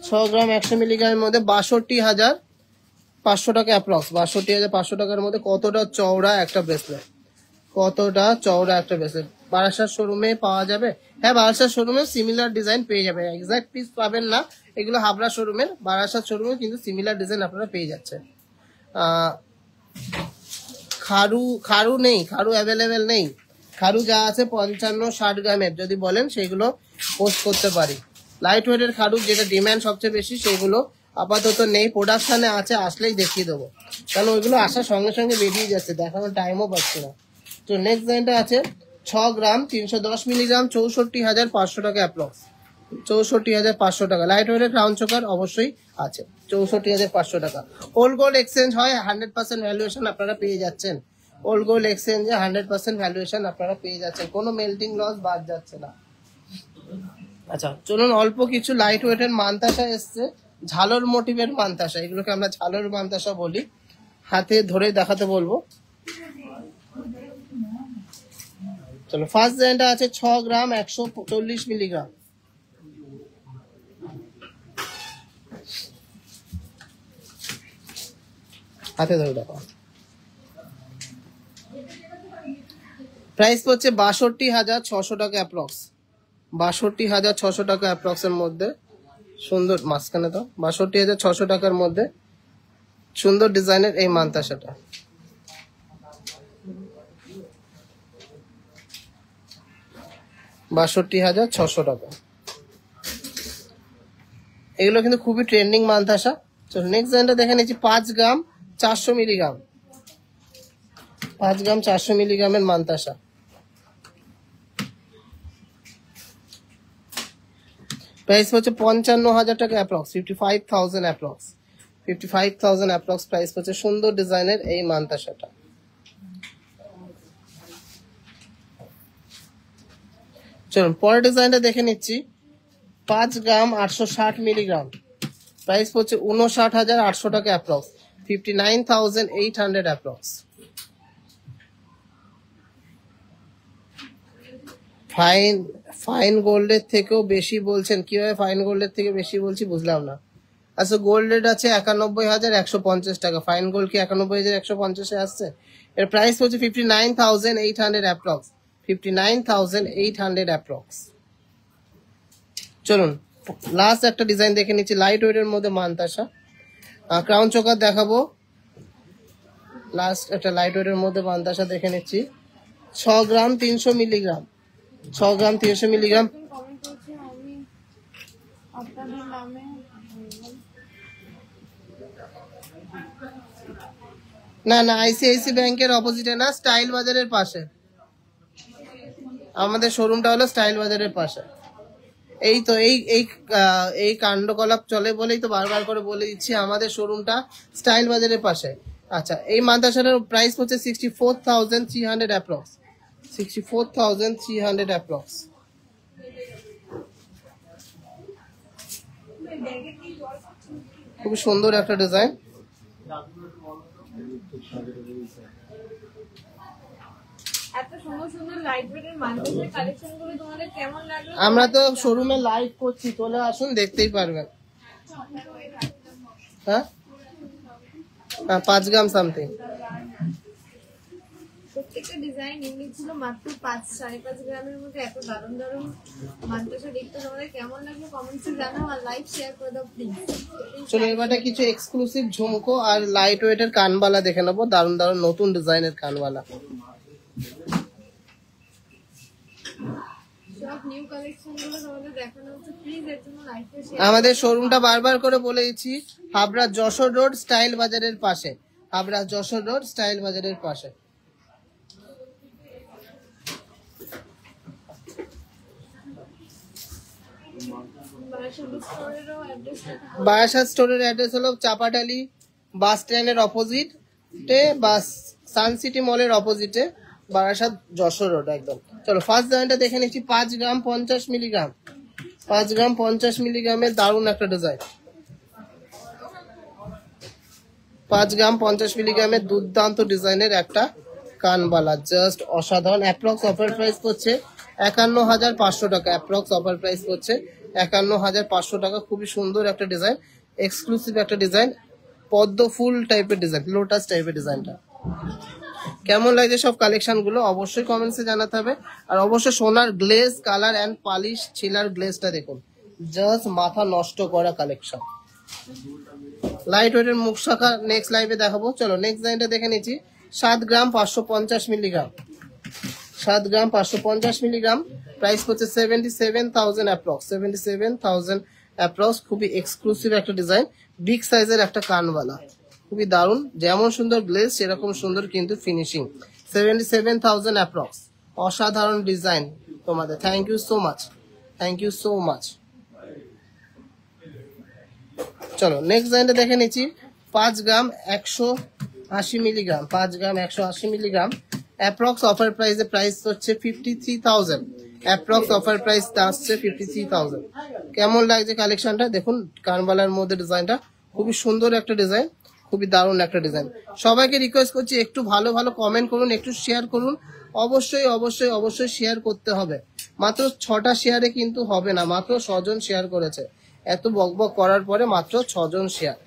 6 গ্রাম 100 মিলিগ্রামের মধ্যে 62,500 টাকা অ্যাপ্রক্স, 62,500 টাকার মধ্যে। কতটা চওড়া একটা ব্রেসলেট, কতটা চওড়া একটা ব্রেসলেট। বারাসাত শোরুমে পাওয়া যাবে। হ্যাঁ, বারাসাত শোরুমে সিমিলার ডিজাইন পেয়ে যাবে, এক্সাক্ট পিস পাবেন না, এগুলো হাবড়া শোরুমের। বারাসাত শোরুমে কিন্তু সিমিলার ডিজাইন আপনারা পেয়ে যাচ্ছেন। খারু নেই, খারু অ্যাভেলেবেল নেই। খারু যা আছে 55-60 গ্রামের যদি বলেন সেগুলো পোস্ট করতে পারি। লাইট ওয়েটের খারু যেটা ডিমান্ড সবচেয়ে বেশি সেগুলো আপাতত নেই, প্রোডাকশনে আছে, আসলেই দেখিয়ে দেবো। কারণ ওইগুলো আসার সঙ্গে সঙ্গে বেরিয়ে যাচ্ছে, দেখানোর টাইমও পাচ্ছি না। তো নেক্সট ডিজাইনটা আছে 6 গ্রাম 310 মিলিগ্রাম, 64,500 টাকা অ্যাপ্রক্স, 64,500 টাকা। লাইট ওয়েটের ক্রাউন চোকার অবশ্যই আছে, 64,500 টাকা। ওল্ড গোল্ড এক্সচেঞ্জ হয়, 100% ভ্যালুয়েশন আপনারা পেয়ে যাচ্ছেন। ওল্ড গোল্ড এক্সচেঞ্জে 100% ভ্যালুয়েশন আপনারা পেয়ে যাচ্ছেন, কোনো মেল্টিং লস বাদ যাচ্ছে না। আচ্ছা চলুন অল্প কিছু লাইট ওয়েটের মানতাসা এসছে, ঝালর মোটিভের মানতাসা, এগুলোকে আমরা ঝালর মানতাসা বলি। হাতে ধরে দেখাতে বলবো। চলো ফার্স্ট ডিজাইনটা আছে 6 গ্রাম 140 মিলিগ্রাম, হাতে ধরে দেখো। প্রাইস হচ্ছে 62,600 টাকা অ্যাপ্রক্স, 62,600 টাকা অ্যাপ্রক্স এর মধ্যে। সুন্দর মাঝখানে তো 62,600 টাকার মধ্যে সুন্দর ডিজাইনের এই মানতাসাটা। $62,600 টাকা। এগুলো কিন্তু খুবই ট্রেন্ডিং মানতাসা। চলো নেক্সট ডিজাইনটা দেখে নিচ্ছি। 5 গ্রাম 400 মিলিগ্রাম, 5 গ্রাম 400 মিলিগ্রামের মানতাসা। প্রাইস হচ্ছে 55,000 টাকা অ্যাপ্রক্স, 55,000 অ্যাপ্রক্স, 55,000 অ্যাপ্রক্স প্রাইস হচ্ছে সুন্দর ডিজাইনের এই মান্তাসাটা। চলুন পরের ডিজাইনটা দেখে নিচ্ছি। 5 গ্রাম 860 মিলিগ্রাম, প্রাইস হচ্ছে 59,800 টাকা অ্যাপ্রক্স, 59,800 অ্যাপ্রক্স। ফাইন গোল্ডের থেকেও বেশি বলছেন, কিভাবে ফাইন গোল্ডের থেকে বেশি বলছি বুঝলাম না। আচ্ছা গোল্ড রেট আছে 91,150 টাকা, ফাইন গোল্ড কি 91,150 আসছে? এর প্রাইস হচ্ছে 59,800 অ্যাপ্রক্স, 59,800 অ্যাপ্রক্স। চলুন লাস্ট একটা ডিজাইন দেখে নিচ্ছি, লাইট ওয়েটের মধ্যে মান্তাসা ক্রাউন চোকার দেখাবো। লাস্ট একটা লাইট ওয়েটের মধ্যে মান্তাসা দেখে নিচ্ছি। 6 গ্রাম 300 মিলিগ্রাম, 6 গ্রাম 300 মিলিগ্রাম। কমেন্ট করছি আমি আপনাদের নামে না না, আইসিআইসি ব্যাংকের অপোজিটে না, স্টাইল বাজারের পাশে। আমাদের শোরুমটা হলো স্টাইল বাজারের পাশে। এই তো এই কাণ্ডকলাপ চলে বলেই তো বারবার করে বলে দিচ্ছি আমাদের শোরুমটা স্টাইল বাজারের পাশে। আচ্ছা এই মাদ্রাসাটার প্রাইস হচ্ছে 64,300 অ্যাপ্রক্স, 64,300 অ্যাপ্রক্স। খুব সুন্দর একটা ডিজাইন। এত সুন্দর সুন্দর লাইট ওয়েটের মান্তাসার কালেকশন গুলো তোমাদের কেমন লাগলো? আমরা তো শোরুমে লাইভ করছি, চলে আসুন দেখতেই পারবেন। হ্যাঁ 5 গ্রাম সামথিং। প্রত্যেকটা ডিজাইন ইউনিক ছিল, মাত্র 5-5.5 গ্রামের মধ্যে এত দারুণ দারুণ মান্তাসা দেখতে তোমাদের কেমন লাগলো কমেন্টসে জানাও আর লাইক শেয়ার করে দাও প্লিজ। চলো এবারে কিছু এক্সক্লুসিভ ঝুমকো আর লাইট ওয়েটের কানবালা দেখে নেবো, দারুণ দারুণ নতুন ডিজাইনের কানবালা। সব নিউ কালেকশন গুলো তোমাদের দেখানো হচ্ছে, প্লিজ এর জন্য লাইক শেয়ার। আমাদের শোরুমটা বারবার করে বলে দিচ্ছি, হাবড়া যশোর রোড স্টাইল বাজারের পাশে, হাবড়া যশোর রোড স্টাইল বাজারের পাশে। বারাসাত স্টোরের অ্যাড্রেস হলো চাপাটালি বাস স্ট্যান্ডের অপোজিটে, বাস সানসিটি মলের অপোজিটে, বারাসাত যশোর রোড একদম। চলো ফার্স্ট ডিজাইনটা দেখে নিচ্ছি। 5 গ্রাম 50 মিলিগ্রাম, 5 গ্রাম 50 মিলিগ্রামের দারুণ একটা ডিজাইন। 5 গ্রাম 50 মিলিগ্রামের দুর্দান্ত ডিজাইনের একটা কানবালা, জাস্ট অসাধারণ। অ্যাপ্রক্স অফার প্রাইস করছে 51,500 টাকা, অ্যাপ্রক্স অফার প্রাইস করছে 51,500 টাকা। খুবই সুন্দর একটা ডিজাইন, এক্সক্লুসিভ একটা ডিজাইন, পদ্ম ফুল টাইপের ডিজাইন, লোটাস টাইপের ডিজাইনটা। কেমন লাগছে সব কালেকশন গুলো অবশ্যই কমেন্টসে জানাতে হবে। আর অবশ্যই সোনার গ্লেজ কালার এন্ড পালিশ ছিলার গ্লেজটা দেখুন, জাস্ট মাথা নষ্ট করা কালেকশন। লাইট ওয়েটের মুখ শাখা নেক্সট লাইভে দেখাবো। চলো নেক্সট লাইনটা দেখে নিচ্ছি। 7 গ্রাম 550 মিলিগ্রাম, 7 গ্রাম 550 মিলিগ্রাম, প্রাইস হচ্ছে 77,000 অ্যাপ্রক্স, 77,000 অ্যাপ্রক্স। খুবই এক্সক্লুসিভ একটা ডিজাইন, বিগ সাইজের একটা কানওয়ালা, খুবই দারুণ। যেমন সুন্দর গ্লেজ সেরকম সুন্দর কিন্তু ফিনিশিং। 77,000 অ্যাপ্রক্স, অসাধারণ ডিজাইন তোমাদের। Thank you so much, thank you so much. চলো নেক্সট ডিজাইনটা দেখে নিচ্ছি। 5 gram 180 milligram, 5 gram 180 milligram, approx offer প্রাইসে প্রাইস হচ্ছে 53,000, অ্যাপ্রক্স অফার প্রাইস আসছে 53,000। কেমন লাগছে কালেকশনটা দেখুন, কানবালার মধ্যে ডিজাইনটা খুবই সুন্দর একটা ডিজাইন, খুবই দারুণ একটা ডিজাইন। সবাইকে রিকোয়েস্ট করছি একটু ভালো ভালো কমেন্ট করুন, একটু শেয়ার করুন। অবশ্যই অবশ্যই অবশ্যই শেয়ার করতে হবে। মাত্র 6টা শেয়ারে কিন্তু হবে না, মাত্র 6 জন শেয়ার করেছে। এত বকবক করার পরে মাত্র 6 জন শেয়ার,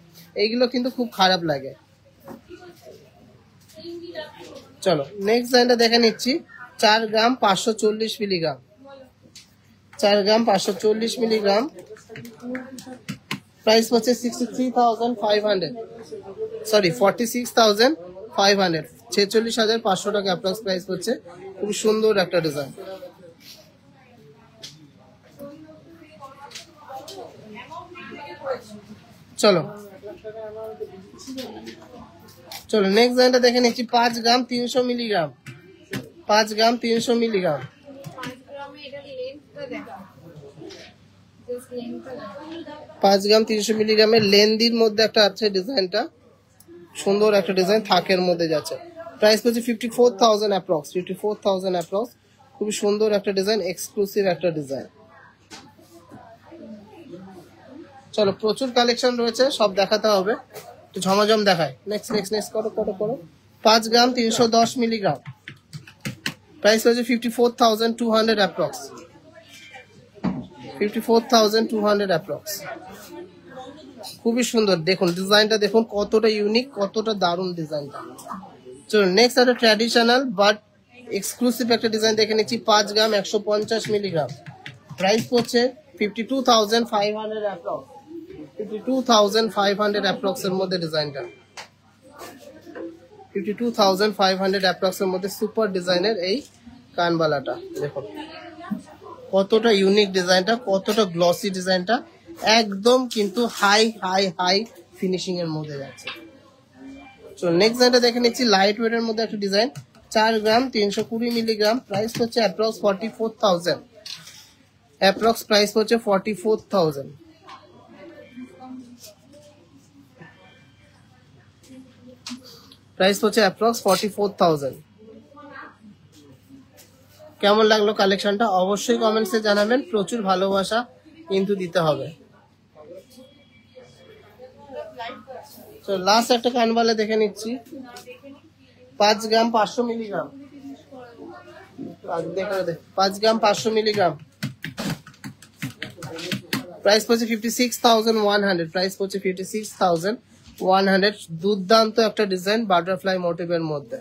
এইগুলো কিন্তু খুব খারাপ লাগে। চলো নেক্সট লাইনটা দেখে নিচ্ছি। 4 গ্রাম 540 মিলিগ্রাম, 4 গ্রাম 540 মিলিগ্রাম, প্রাইস হচ্ছে 63,500, সরি 46,500, 46,500 টাকা অ্যাপ্রক্স প্রাইস হচ্ছে। খুব সুন্দর একটা ডিজাইন। চলো চলো নেক্সট লাইনটা দেখে নিচ্ছি। 5 গ্রাম 300 মিলিগ্রাম, 5 গ্রাম 300 মিলিগ্রাম, 5 গ্রামে এটা লেন্থটা দেখো, জাস্ট লেন্থটা 5 গ্রাম 300 মিলিগ্রামের লেন্দির মধ্যে একটা আছে ডিজাইনটা, সুন্দর একটা ডিজাইন থাকের মধ্যে যাচ্ছে। প্রাইস পড়ছে 54,000 অ্যাপ্রক্স, 54,000 অ্যাপ্রক্স। খুবই সুন্দর একটা ডিজাইন, এক্সক্লুসিভ একটা ডিজাইন। চলো প্রচুর কালেকশন রয়েছে, সব দেখাতে হবে, একটু ঝমাঝম দেখায়। নেক্সট নেক্সট নেক্সট করো করো করো। 5 গ্রাম 310 মিলিগ্রাম, প্রাইস হচ্ছে 54,200 অ্যাপ্রক্স, 54,200 অ্যাপ্রক্স। খুবই সুন্দর, দেখুন ডিজাইনটা দেখুন কতটা ইউনিক, কতটা দারুণ ডিজাইনটা। চলুন নেক্সট একটা ট্র্যাডিশনাল বাট এক্সক্লুসিভ একটা ডিজাইন দেখে নিচ্ছি। 5 গ্রাম 150 মিলিগ্রাম, প্রাইস পড়ছে 52,500 অ্যাপ্রক্স, 52,500 অ্যাপ্রক্স এর মধ্যে ডিজাইনটা, 52,500 অ্যাপ্রক্স এর মধ্যে সুপার ডিজাইনের এই কানবালাটা দেখুন কতটা ইউনিক ডিজাইনটা, কতটা গ্লসি ডিজাইনটা, একদম কিন্তু হাই হাই হাই ফিনিশিং এর মধ্যে যাচ্ছে। তো নেক্সট ডিজাইনটা দেখে নিচ্ছি, লাইট ওয়েট এর মধ্যে একটা ডিজাইন। 4 গ্রাম 320 মিলিগ্রাম, প্রাইস হচ্ছে অ্যাপ্রক্স 44,000, অ্যাপ্রক্স প্রাইস হচ্ছে 44,000। প্রাইস হচ্ছে অ্যাপ্রক্স 44,000। কেমন লাগলো কালেকশনটা অবশ্যই কমেন্টসে জানাবেন, প্রচুর ভালোবাসা কিন্তু দিতে হবে। তো লাস্ট একটা কানবালা দেখে নিচ্ছি, 5 গ্রাম 500 মিলিগ্রাম, 5 গ্রাম 500 মিলিগ্রাম, প্রাইস পড়ছে 56,100, প্রাইস পড়ছে 56,100। দুর্দান্ত একটা ডিজাইন বাটারফ্লাই মোটিভের মধ্যে।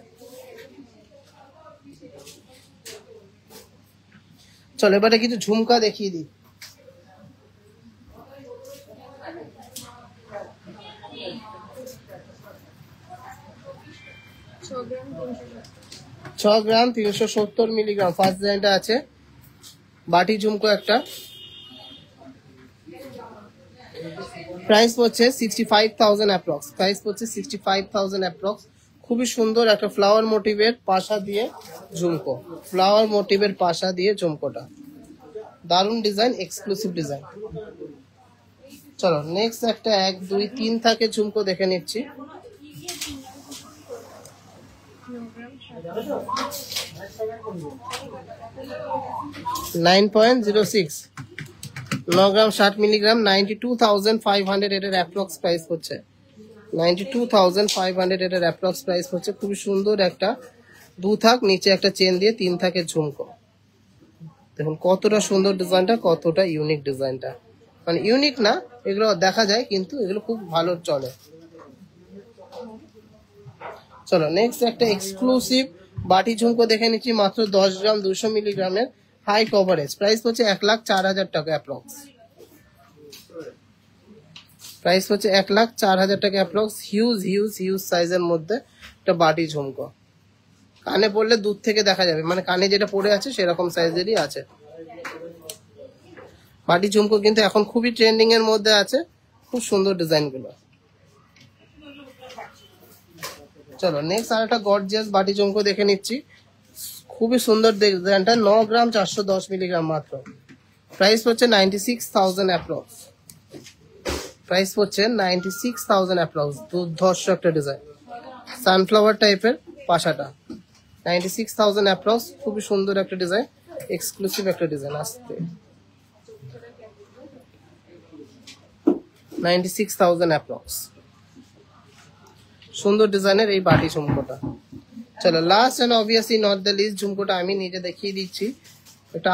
চলো এবারে কিছু ঝুমকা দেখিয়ে দিই। 6 গ্রাম 370 মিলিগ্রাম, ফার্স্ট ডিজাইনটা আছে বাটি ঝুমকো একটা, প্রাইস পড়ছে 65,000 অ্যাপ্রক্স, প্রাইস পড়ছে 65,000 অ্যাপ্রক্স। খুবই সুন্দর একটা ফ্লাওয়ার মোটিভের পাশা দিয়ে ঝুমকো, ফ্লাওয়ার মোটিভের পাশা দিয়ে ঝুমকোটা, দারুণ ডিজাইন, এক্সক্লুসিভ ডিজাইন। চলো নেক্সট একটা 1 2 3 থাকে ঝুমকো দেখে নিচ্ছি। 9.06, 9 গ্রাম 60 মিলিগ্রাম, 92,500 এটার অ্যাপ্রক্স প্রাইস হচ্ছে, 92,500 এটার অ্যাপ্রক্স প্রাইস হচ্ছে। খুবই সুন্দর একটা 2 থাক, নিচে একটা চেন দিয়ে 3 থাকে ঝুমকো। দেখুন কতটা সুন্দর ডিজাইনটা, কতটা ইউনিক ডিজাইনটা, মানে ইউনিক না, এগুলো দেখা যায় কিন্তু এগুলো খুব ভালো চলে। চলো নেক্সট একটা এক্সক্লুসিভ বাটি ঝুমকো দেখে নিচ্ছি, মাত্র 10 গ্রাম 200 মিলিগ্রামের, হাই কভারেজ, প্রাইস হচ্ছে 1,04,000 টাকা অ্যাপ্রক্স, প্রাইস হচ্ছে 1,04,000 টাকা অ্যাপ্রক্স। হিউজ হিউজ হিউজ সাইজের মধ্যে একটা বাটি ঝুমকো, কানে পড়লে দূর থেকে দেখা যাবে, মানে কানে যেটা পড়ে আছে সেরকম সাইজেরই আছে। বাটি ঝুমকো কিন্তু এখন খুবই ট্রেন্ডিং এর মধ্যে আছে, খুব সুন্দর ডিজাইন গুলো। চলো নেক্সট আর একটা গর্জিয়াস বাটি ঝুমকো দেখে নিচ্ছি, খুবই সুন্দর ডিজাইনটা। 9 গ্রাম 410 মিলিগ্রাম মাত্র, প্রাইস হচ্ছে 96,000 অ্যাপ্রক্স, প্রাইস হচ্ছে 96,000 অ্যাপ্রক্স। দুর্ধর্ষ একটা ডিজাইন, সানফ্লাওয়ার টাইপের পাশাটা, 96,000 অ্যাপ্রক্স। খুবই সুন্দর একটা ডিজাইন, এক্সক্লুসিভ একটা ডিজাইন। আসতে 96,000 অ্যাপ্রক্স, সুন্দর ডিজাইনের এই বাটি ঝুমকোটা। চলো last and obviously not the least ঝুমকোটা আমি নিজে দেখিয়ে দিচ্ছি। এটা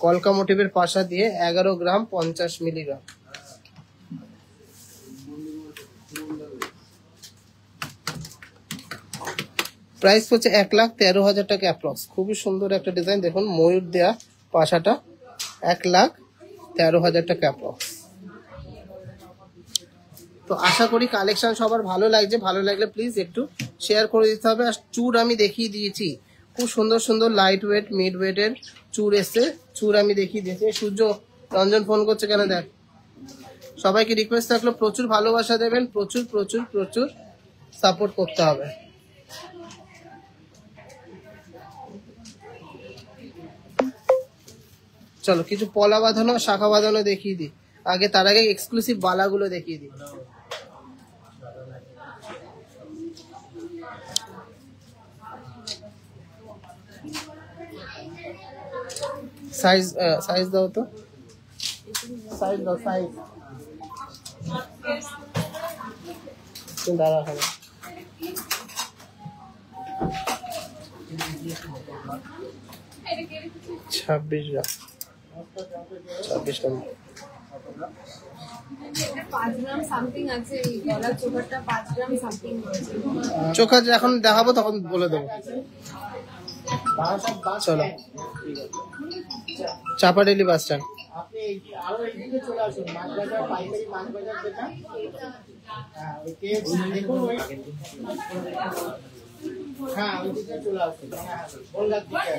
কলকা মোটিভের পাশা দিয়ে 11 গ্রাম 50 মিলিগ্রাম, প্রাইস হচ্ছে 1,13,000 টাকা অ্যাপ্রক্স। খুবই সুন্দর একটা ডিজাইন, দেখুন ময়ূর দেয়া পাশাটা, 1,13,000 টাকা অ্যাপ্রক্স। তো আশা করি কালেকশন সবার ভালো লাগছে, ভালো লাগলে প্লিজ একটু শেয়ার করে দিতে হবে। আর চূড় আমি দেখিয়ে দিয়েছি, খুব সুন্দর সুন্দর লাইট ওয়েট মিড ওয়েটের চূড় এসছে, চূড় আমি দেখিয়ে দিয়েছি। সূর্য রঞ্জন ফোন করছে কেন দেখ। সবাইকে রিকোয়েস্ট থাকলো প্রচুর ভালোবাসা দেবেন, প্রচুর প্রচুর প্রচুর সাপোর্ট করতে হবে। চলো কিছু পলা বাঁধানো শাখা বাঁধানো দেখিয়ে দিই আগে, তার আগে এক্সক্লুসিভ বালাগুলো দেখিয়ে দিই। সাইজ সাইজ দাও তো, সাইজ দাও, সাইজ দাঁড়া খাবে 26 গ্রাম, 26 নম্বর। 5 গ্রাম সামথিং আছে, এই গলার চোখাটা 5 গ্রাম সামথিং রয়েছে। চোখা যখন দেখাবো তখন বলে দেবো। চলো চাপাডেলি বাস স্ট্যান্ড। আপনি আরো এইদিকে চলে আসুন, মাছ বাজার, পাইকারি মাছ বাজার যেটা, হ্যাঁ ওই কেএফসি দেখুন, ওই হ্যাঁ ওইদিকে চলে আসুন, বললার দিকে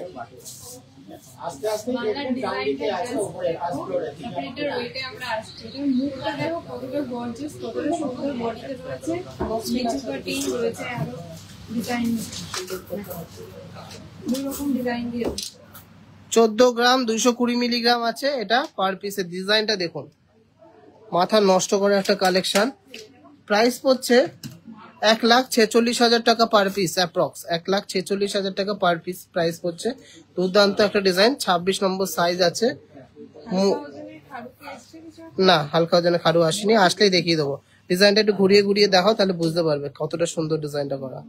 আস্তে আস্তে দেখুন, ডান দিকে আছে উপরে ফার্স্ট ফ্লোরে। এটার ওইটা আমরা আসছি, এটার মুখটা দেখো কতটা গর্জিয়াস, কতটা সুন্দর বডিতে রয়েছে, নিচু কাটিং রয়েছে, আরো ডিজাইন, দুই রকম ডিজাইন দিয়ে 14 গ্রাম 220 মিলিগ্রাম আছে এটা পার পিসের। ডিজাইনটা দেখুন, মাথা নষ্ট করে একটা কালেকশন। প্রাইস পড়ছে 1,46,000 টাকা পার পিস, অ্যাপ্রক্স 1,46,000 টাকা পার পিস প্রাইস পড়ছে। দুর্দান্ত একটা ডিজাইন, 26 নম্বর সাইজ আছে। না হালকা ওজনে খারু আসেনি, আসলেই দেখিয়ে দেবো। ডিজাইনটা একটু ঘুরিয়ে ঘুরিয়ে দেখাও, তাহলে বুঝতে পারবে কতটা সুন্দর ডিজাইনটা করা।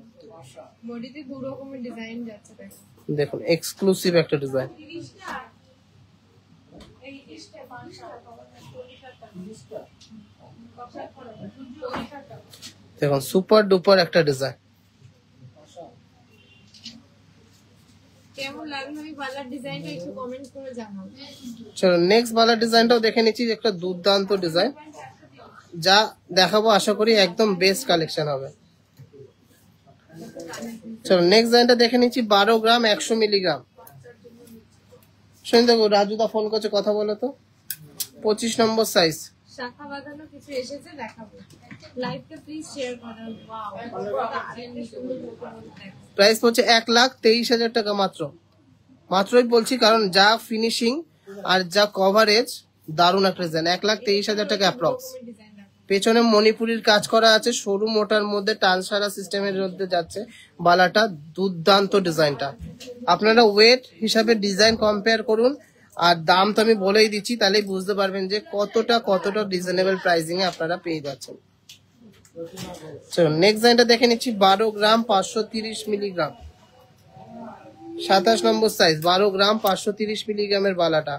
বডিতে দু রকমের ডিজাইন যাচ্ছে, দেখো দেখুন এক্সক্লুসিভ একটা ডিজাইন। দেখুন সুপার ডুপার একটা ডিজাইন। কেমন লাগলো এই বালার ডিজাইনটা একটু কমেন্ট করে জানাও। চলো নেক্সট বালার ডিজাইনটাও দেখে নিচ্ছি, একটা দুর্দান্ত ডিজাইন, যা দেখাবো আশা করি একদম বেস্ট কালেকশন হবে। চলো নেক্সট ডিজাইনটা দেখে নিচ্ছি, 12 গ্রাম 100 মিলিগ্রাম। শুনে দেখো রাজুদা ফোন করছে, কথা বলো তো। 25 নম্বর সাইজ, শাখা বাঁধানো কিছু এসেছে, দেখাবো। লাইভটা প্লিজ শেয়ার করুন। ওয়াও, প্রাইস পড়ছে 1,23,000 টাকা মাত্র। মাত্রই বলছি কারণ যা ফিনিশিং আর যা কভারেজ, দারুণ একটা ডিজাইন। 1,23,000 টাকা অ্যাপ্রক্স। পেছনে মণিপুরির কাজ করা আছে, সরু মোটার মধ্যে টানসারা সিস্টেমের মধ্যে যাচ্ছে বালাটা। দুর্দান্ত ডিজাইনটা, আপনারা ওয়েট হিসাবে ডিজাইন কম্পেয়ার করুন, আর দাম তো আমি বলেই দিচ্ছি, তাহলেই বুঝতে পারবেন যে কতটা রিজনেবল প্রাইসিং এ আপনারা পেয়ে যাচ্ছেন। চলো নেক্সট ডিজাইনটা দেখে নিচ্ছি, 12 গ্রাম 530 মিলিগ্রাম, 27 নম্বর সাইজ, 12 গ্রাম 530 মিলিগ্রামের বালাটা।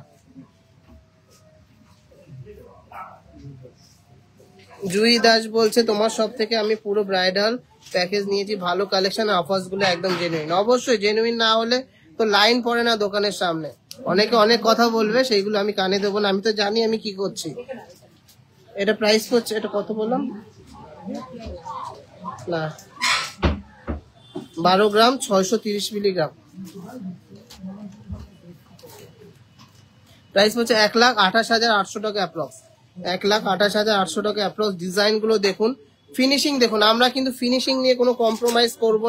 জুই দাস বলছে তোমার সব থেকে আমি পুরো ব্রাইডাল প্যাকেজ নিয়েছি, ভালো কালেকশন, অফার্স গুলো একদম জেনুইন। অবশ্যই জেনুইন না হলে তো লাইন পড়ে না দোকানের সামনে, অনেকে অনেক কথা বলবে, সেইগুলো আমি কানে দেবো না, আমি তো জানি আমি কি করছি। এটা প্রাইস পড়ছে, এটা কত বললাম না, 12 গ্রাম 630 মিলিগ্রাম। প্রাইস পড়ছে 1,28,800 টাকা অ্যাপ্রক্স, 1,28,800 টাকা অ্যাপ্রক্স। ডিজাইন গুলো দেখুন, ফিনিশিং দেখুন, আমরা কিন্তু ফিনিশিং নিয়ে কোনো কম্প্রোমাইজ করব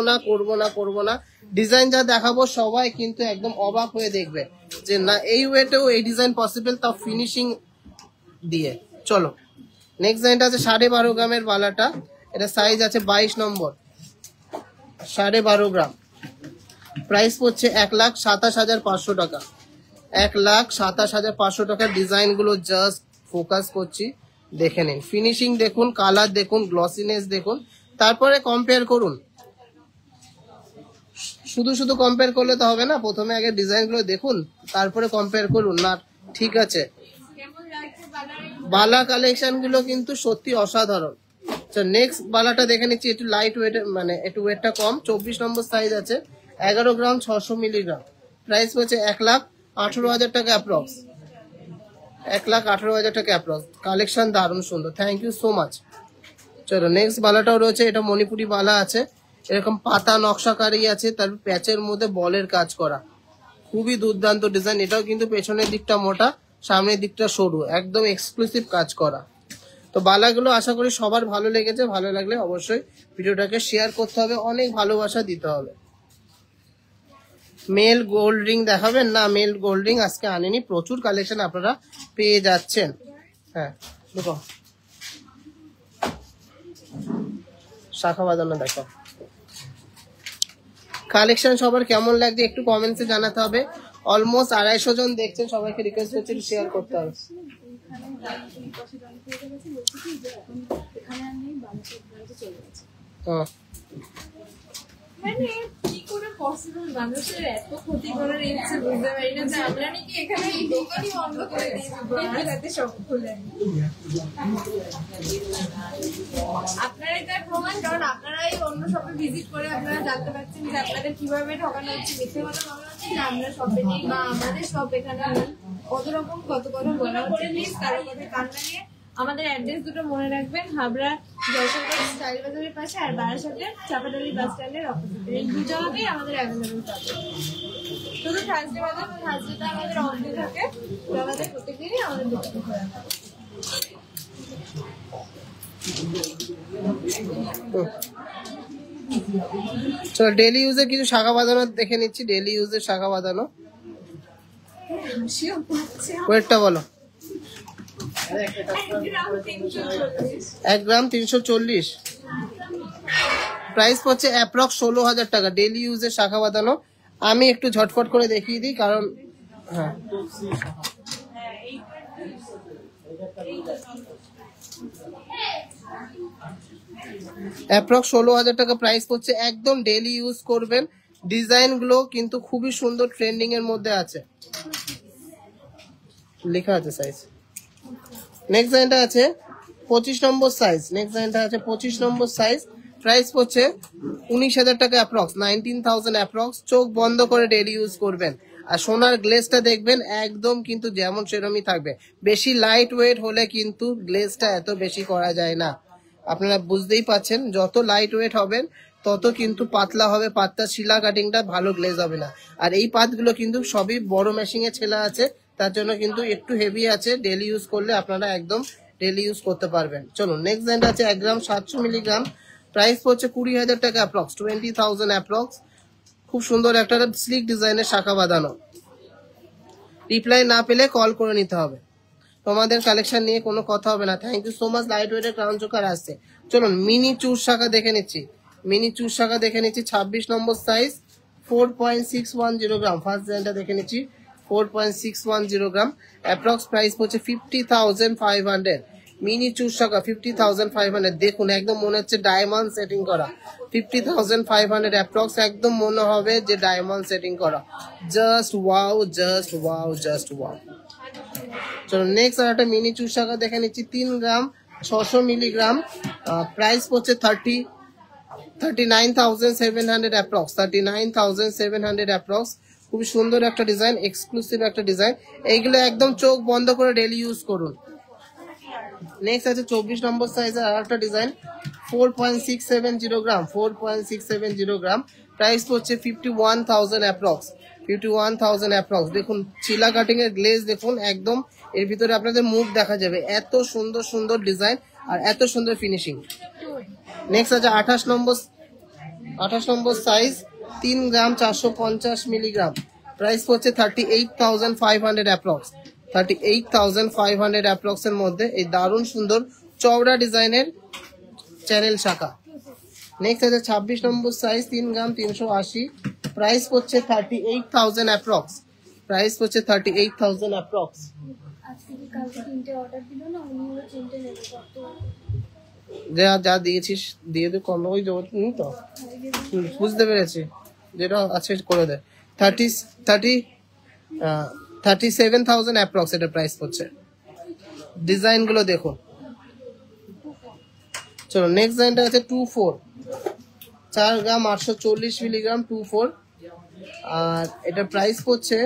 না। ডিজাইন যা দেখাবো সবাই কিন্তু একদম অবাক হয়ে দেখবে যে না এই ওয়েটেও এই ডিজাইন পসিবল, তাও ফিনিশিং দিয়ে। চলো নেক্সট ডিজাইনটা আছে 12.5 গ্রামের বালাটা, এটা সাইজ আছে 22 নম্বর, 12.5 গ্রাম। প্রাইস পড়ছে 1,27,500 টাকা, 1,27,500 টাকার। ডিজাইন গুলো জাস্ট ফোকাস করছি, দেখে নিন, ফিনিশিং দেখুন, কালার দেখুন, গ্লসিনেস দেখুন, তারপরে কম্পেয়ার করুন। শুধু কম্পেয়ার করলে তো হবে না, প্রথমে আগে ডিজাইন গুলো দেখুন, তারপরে কম্পেয়ার করুন না। ঠিক আছে, বালা কালেকশন গুলো কিন্তু সত্যি অসাধারণ। নেক্সট বালাটা দেখে নিচ্ছি, একটু লাইট ওয়েট, মানে একটু ওয়েটটা কম, 24 নম্বর সাইজ আছে, 11 গ্রাম 600 মিলিগ্রাম। প্রাইস হচ্ছে 1,18,000 টাকা অ্যাপ্রক্স, 1,18,000 টাকা অ্যাপ্রক্স। কালেকশন দারুণ সুন্দর, থ্যাংক ইউ সো মাচ। চলো নেক্সট বালাটাও রয়েছে, এটা মণিপুরি বালা আছে, এরকম পাতা নকশাকারী আছে, তার প্যাচের মধ্যে বলের কাজ করা, খুবই দুর্দান্ত ডিজাইন। এটাও কিন্তু পেছনের দিকটা মোটা, সামনের দিকটা সরু, একদম এক্সক্লুসিভ কাজ করা। তো বালাগুলো আশা করি সবার ভালো লেগেছে, ভালো লাগলে অবশ্যই ভিডিওটাকে শেয়ার করতে হবে, অনেক ভালোবাসা দিতে হবে। মেল গোল্ড রিং দেখাবেন না? মেল গোল্ড রিং আজকে আনেনি, প্রচুর কালেকশন আপনারা পেয়ে যাচ্ছেন। হ্যাঁ দেখো শাখা বাঁধানো দেখো কালেকশন। সবার কেমন লাগছে একটু কমেন্টসে জানাতে হবে। অলমোস্ট 250 জন দেখছেন, সবাইকে রিকোয়েস্ট করছি শেয়ার করতে হবে। হ্যাঁ মানে কি করে পসিবল মানুষের এত ক্ষতি করার ইচ্ছে বুঝতে পারি না যে আমরা নাকি এখানে এই দোকানই বন্ধ করে দিয়েছি, আমরা যাতে সব খুলে আপনারাই তার প্রমাণ, কারণ আপনারাই অন্য শপে ভিজিট করে আপনারা জানতে পারছেন যে আপনাদের কিভাবে ঠকানো হচ্ছে, মিথ্যে কথা বলা হচ্ছে যে আমরা শপে নেই বা আমাদের শপ এখানে নেই। কত রকম কত কথা বলা হচ্ছে, প্লিজ কারো কথা কান না নিয়ে আমাদের অ্যাড্রেস দুটো মনে রাখবেন, হাবড়া জয়সরকার স্টাইল বাজারের পাশে আর বারাসাতের চাপাডালি বাস স্ট্যান্ডের অপোজিটে। এই দু জায়গাতেই আমাদের অ্যাভেলেবল পাবে। শুধু থার্সডে বাজার, থার্সডেটা আমাদের অফ ডে থাকে, তো আমাদের প্রত্যেকদিনই আমাদের দোকান খোলা থাকে। চলো ডেলি ইউজের কিছু শাখা বাঁধানো দেখে নিচ্ছি। ডেলি ইউজের শাখা বাঁধানো হাসিও পাচ্ছে। ওয়েটটা বলো। 1 গ্রাম 340। 1 গ্রাম 340, প্রাইস পড়ছে অ্যাপ্রক্স 16,000 টাকা। ডেলি ইউজের শাখা বাঁধানো। আমি একটু ঝটফট করে দেখিয়ে দিই, কারণ হ্যাঁ অ্যাপ্রক্স 16,000 টাকা প্রাইস পড়ছে। একদম ডেলি ইউজ করবেন। ডিজাইন গুলো কিন্তু খুবই সুন্দর, ট্রেন্ডিং এর মধ্যে আছে, লেখা আছে সাইজ। নেক্সট ডিজাইনটা আছে 25 নম্বর সাইজ। নেক্সট ডিজাইনটা আছে 25 নম্বর সাইজ। প্রাইস পড়ছে 19,000 টাকা অ্যাপ্রক্স, 19,000 অ্যাপ্রক্স। চোখ বন্ধ করে ডেলি ইউজ করবেন। আর সোনার গ্লেজটা দেখবেন একদম কিন্তু যেমন সেরমই থাকবে। বেশি লাইট ওয়েট হলে কিন্তু গ্লেজটা এত বেশি করা যায় না, আপনারা বুঝতেই পাচ্ছেন। যত লাইট ওয়েট হবেন তত কিন্তু পাতলা হবে পাতটা, শিলা কাটিংটা ভালো গ্লেজ হবে না। আর এই পাতগুলো কিন্তু সবই বড় মেশিনে ছেলা আছে, তার জন্য কিন্তু একটু হেভি আছে। ডেলি ইউজ করলে আপনারা একদম ডেলি ইউজ করতে পারবেন। চলুন নেক্সট ডিজাইনটা আছে 1 গ্রাম 700 মিলিগ্রাম। প্রাইস পড়ছে 20,000 টাকা অ্যাপ্রক্স, 20,000 অ্যাপ্রক্স। খুব সুন্দর একটা স্লিক ডিজাইনের শাখা বাঁধানো। রিপ্লাই না পেলে কল করে নিতে হবে, তোমাদের কালেকশন নিয়ে কোনো কথা হবে না। Thank you so much. Light ওয়েটের ক্রাউন চোকার আসছে। চলুন মিনি চুর শাখা দেখে নিচ্ছি। মিনি চুর শাখা দেখে নিচ্ছি 26 নম্বর সাইজ, 4.610 গ্রাম। ফার্স্ট ডিজাইনটা দেখে নিচ্ছি 4.610 গ্রাম। অ্যাপ্রক্স প্রাইস পড়ছে 50,500। মিনি চুর শাখা 50,500। দেখুন একদম মনে হচ্ছে ডায়মন্ড সেটিং করা। 50,500 অ্যাপ্রক্স, একদম মনে হবে যে ডায়মন্ড সেটিং করা। Just wow, just wow, just wow. চলো নেক্সট আর একটা মিনি চুর শাখা দেখে নিচ্ছি 3 গ্রাম 600 মিলিগ্রাম। প্রাইস পড়ছে 39,700 অ্যাপ্রক্স, 39,700 অ্যাপ্রক্স। খুবই সুন্দর একটা ডিজাইন, এক্সক্লুসিভ একটা ডিজাইন। এইগুলো একদম চোখ বন্ধ করে ডেলি ইউজ করুন। নেক্সট আছে 24 নম্বর সাইজের আর একটা ডিজাইন, 4.670 গ্রাম, 4.670 গ্রাম। প্রাইস পড়ছে 51,000 অ্যাপ্রক্স, 51,000 অ্যাপ্রক্স। দেখুন চিলা কাটিং এর গ্লেজ দেখুন, একদম এর ভিতরে আপনাদের মুখ দেখা যাবে। এত সুন্দর সুন্দর ডিজাইন আর এত সুন্দর ফিনিশিং। নেক্সট আছে 28 নম্বর সাইজ, 3 গ্রাম 450 মিলিগ্রাম। প্রাইস পড়ছে 38,500 অ্যাপ্রক্স, 38,500 অ্যাপ্রক্স এর মধ্যে এই দারুণ সুন্দর চওড়া ডিজাইনের চ্যানেল শাখা। নেক্সট আছে 26 নম্বর সাইজ, 3 গ্রাম 380। প্রাইস পড়ছে 38,000 অ্যাপ্রক্স, প্রাইস পড়ছে 38,000 অ্যাপ্রক্স। যা দিয়েছিস দিয়ে দে, কম ওই তো বুঝতে পেরেছি, যেটা আছে করে দে। 37,000 অ্যাপ্রক্স এটা প্রাইস পড়ছে। ডিজাইন গুলো দেখুন। চলো নেক্সট ডিজাইনটা আছে 24, 4 গ্রাম 840 মিলিগ্রাম, 24। আর এটা প্রাইস পড়ছে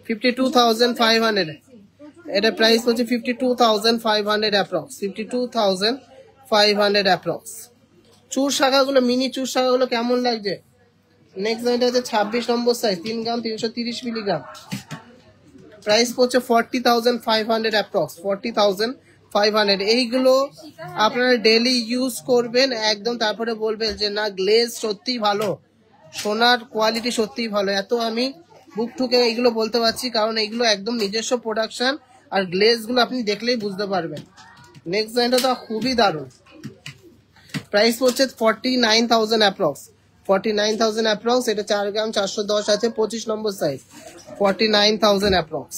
52,500। এটা প্রাইস পড়ছে 52,500 অ্যাপ্রক্স, 52,500 অ্যাপ্রক্স। চুর শাখাগুলো, মিনি চুর শাখাগুলো কেমন লাগছে? নেক্সট ডিজাইনটা আছে 26 নম্বর সাইজ, 3 গ্রাম 330 মিলিগ্রাম। প্রাইস পড়ছে 40,500 অ্যাপ্রক্স, 500। এইগুলো আপনারা ডেলি ইউজ করবেন একদম, তারপরে বলবেন যে না গ্লেজ সত্যি ভালো, সোনার কোয়ালিটি সত্যি ভালো। এত আমি বুক ঠুকে এইগুলো বলতে পারছি, কারণ এইগুলো একদম নিজস্ব প্রোডাকশন, আর গ্লেজ গুলো আপনি দেখলেই বুঝতে পারবেন। নেক্সট ডিজাইনটা তো খুবই দারুণ। প্রাইস হচ্ছে 49,000 অ্যাপ্রক্স, 49,000 অ্যাপ্রক্স। এটা 4 গ্রাম 410 আছে, 25 নম্বর সাইজ, 49,000 অ্যাপ্রক্স।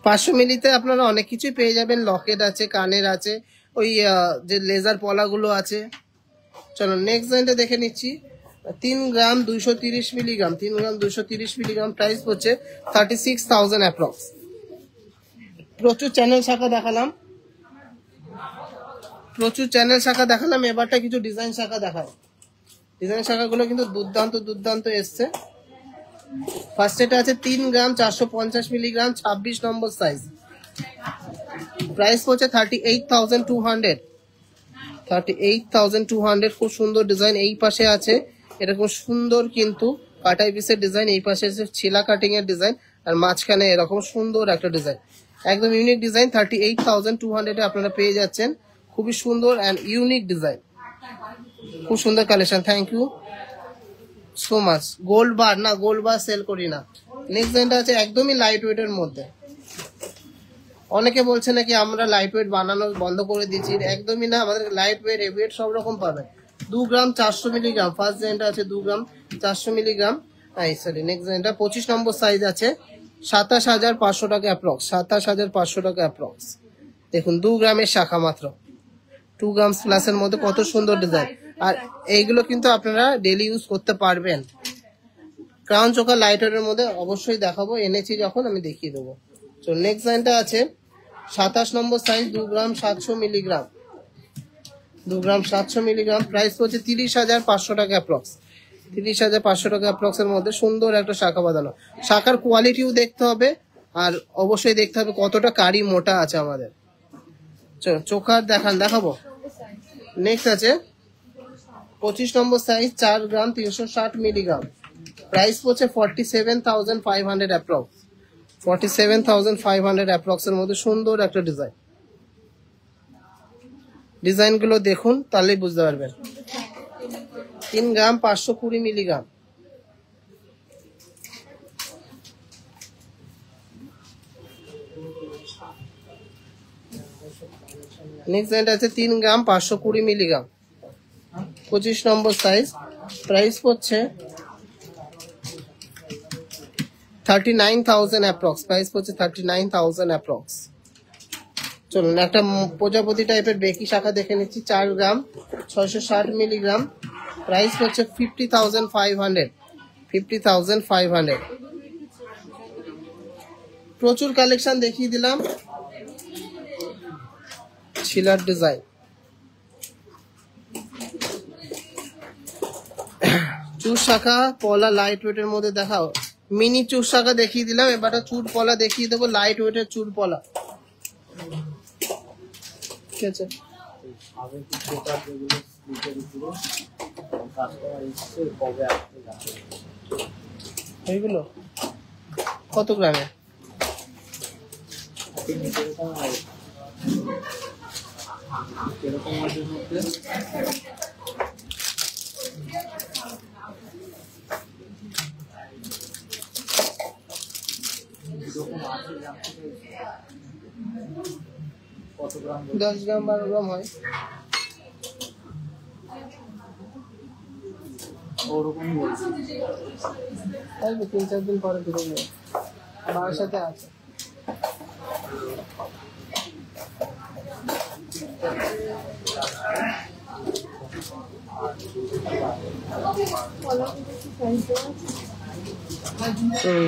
500 মিলিতে আপনারা অনেক কিছুই পেয়ে যাবেন, লকেট আছে, কানের আছে, ওই যে লেজার পলাগুলো আছে। চলো নেক্সট ডিজাইনটা দেখে নিচ্ছি। 3 গ্রাম 230 মিলিগ্রাম, 3 গ্রাম 230 মিলিগ্রাম। প্রাইস হচ্ছে 36,000 অ্যাপ্রক্স। প্রচুর চ্যানেল শাখা দেখালাম, এবারটা কিছু ডিজাইন শাখা দেখায়। ডিজাইন শাখাগুলো কিন্তু দুর্দান্ত এসছে। ফার্স্ট এটা আছে 3 গ্রাম 450 মিলিগ্রাম, 26 নম্বর সাইজ। প্রাইস হচ্ছে 38,200, 38,200। খুব সুন্দর ডিজাইন। এই পাশে আছে এরকম সুন্দর কিন্তু কাটাই পিসের ডিজাইন, এই পাশে আছে ছিলা কাটিং এর ডিজাইন, আর মাঝখানে এরকম সুন্দর একটা ডিজাইন, একদম ইউনিক ডিজাইন। 38,200 এ আপনারা পেয়ে যাচ্ছেন। খুবই সুন্দর অ্যান্ড ইউনিক ডিজাইন, খুব সুন্দর collection. Thank you so much. Gold bar না, গোল্ড বার সেল করি না। নেক্সট ডিজাইনটা আছে একদমই লাইট ওয়েট এর মধ্যে। অনেকে বলছে নাকি আমরা লাইট ওয়েট বানানো বন্ধ করে দিচ্ছি, একদমই না। আমাদের লাইট ওয়েট, হেভি ওয়েট সব রকম পাবেন। 2 গ্রাম 400 মিলিগ্রাম ফার্স্ট ডিজাইনটা আছে, 2 গ্রাম 400 মিলিগ্রাম। সরি নেক্সট ডিজাইনটা 25 নম্বর সাইজ আছে, 27,500 টাকা অ্যাপ্রক্স, 27,500 টাকা অ্যাপ্রক্স। দেখুন 2 গ্রামের শাখা মাত্র, 2 গ্রাম প্লাসের মধ্যে কত সুন্দর ডিজাইন। আর এইগুলো কিন্তু আপনারা ডেলি ইউজ করতে পারবেন। ক্রাউন চোকার লাইটারের মধ্যে অবশ্যই দেখাবো, এনেছি যখন আমি দেখিয়ে দেবো। তো নেক্সট ডিজাইনটা আছে 27 নম্বর সাইজ, 2 গ্রাম 700 মিলিগ্রাম, 2 গ্রাম 700 মিলিগ্রাম। প্রাইস হচ্ছে 30,500 টাকা অ্যাপ্রক্স, 30,500 টাকা অ্যাপ্রক্স এর মধ্যে সুন্দর একটা শাখা বাঁধানো। শাখার কোয়ালিটিও দেখতে হবে, আর অবশ্যই দেখতে হবে কতটা কারি মোটা আছে আমাদের। চোখার দেখাবো। নেক্সট আছে 25 নম্বর সাইজ, 4 গ্রাম 360 মিলিগ্রাম। প্রাইস হচ্ছে 47,500 অ্যাপ্রক্স, 47,500 অ্যাপ্রক্স এর মধ্যে সুন্দর একটা ডিজাইন। ডিজাইন গুলো দেখুন তাহলেই বুঝতে পারবেন। 3 গ্রাম 520 মিলিগ্রাম। নেক্সট ডিজাইন আছে 3 গ্রাম 520 মিলিগ্রাম, 25 নম্বর সাইজ। প্রাইস হচ্ছে 39,000 অ্যাপ্রক্স, প্রাইস হচ্ছে 39,000 অ্যাপ্রক্স। চলুন একটা প্রজাপতি টাইপের বেকি শাখা দেখে নিচ্ছি, 4 গ্রাম 660 মিলিগ্রাম। প্রাইস হচ্ছে 50,500, 50,500। প্রচুর কালেকশন দেখিয়ে দিলাম। ছিলার ডিজাইন, চুর শাখা পলা লাইট ওয়েট এর মধ্যে দেখাও। মিনি চুর শাখা দেখিয়ে দিলাম, এবার চুর পলা দেখিয়ে দেবো, লাইট ওয়েট এর চুর পলা। ঠিক আছে, এইগুলো কত গ্রামে? কত গ্রাম? 10 গ্রাম 12 গ্রাম হয়। ওরকমই বলছি। আসবে 3-4 দিন পরে ফিরে যাবে, আমার সাথে আছে।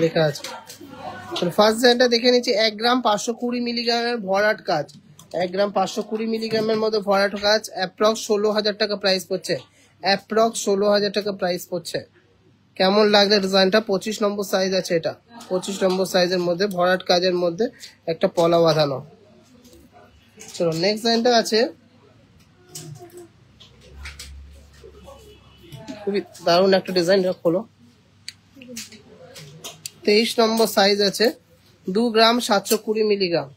লেখা আছে। ফার্স্ট ডিজাইনটা দেখে নিচ্ছি, 1 গ্রাম 520 মিলিগ্রামের ভরাট কাজ, 1 গ্রাম 520 মিলিগ্রামের মধ্যে ভরাট কাজ। অ্যাপ্রক্স 16,000 টাকা প্রাইস পড়ছে, অ্যাপ্রক্স 16,000 টাকা প্রাইস পড়ছে। কেমন লাগছে ডিজাইনটা? 25 নম্বর সাইজ আছে এটা, 25 নম্বর সাইজের মধ্যে ভরাট কাজের মধ্যে একটা পলা বাঁধানো। চলো নেক্সট ডিজাইনটা আছে, খুবই দারুণ একটা ডিজাইন। খোলো, 23 নম্বর সাইজ আছে, 2 গ্রাম 720 মিলিগ্রাম,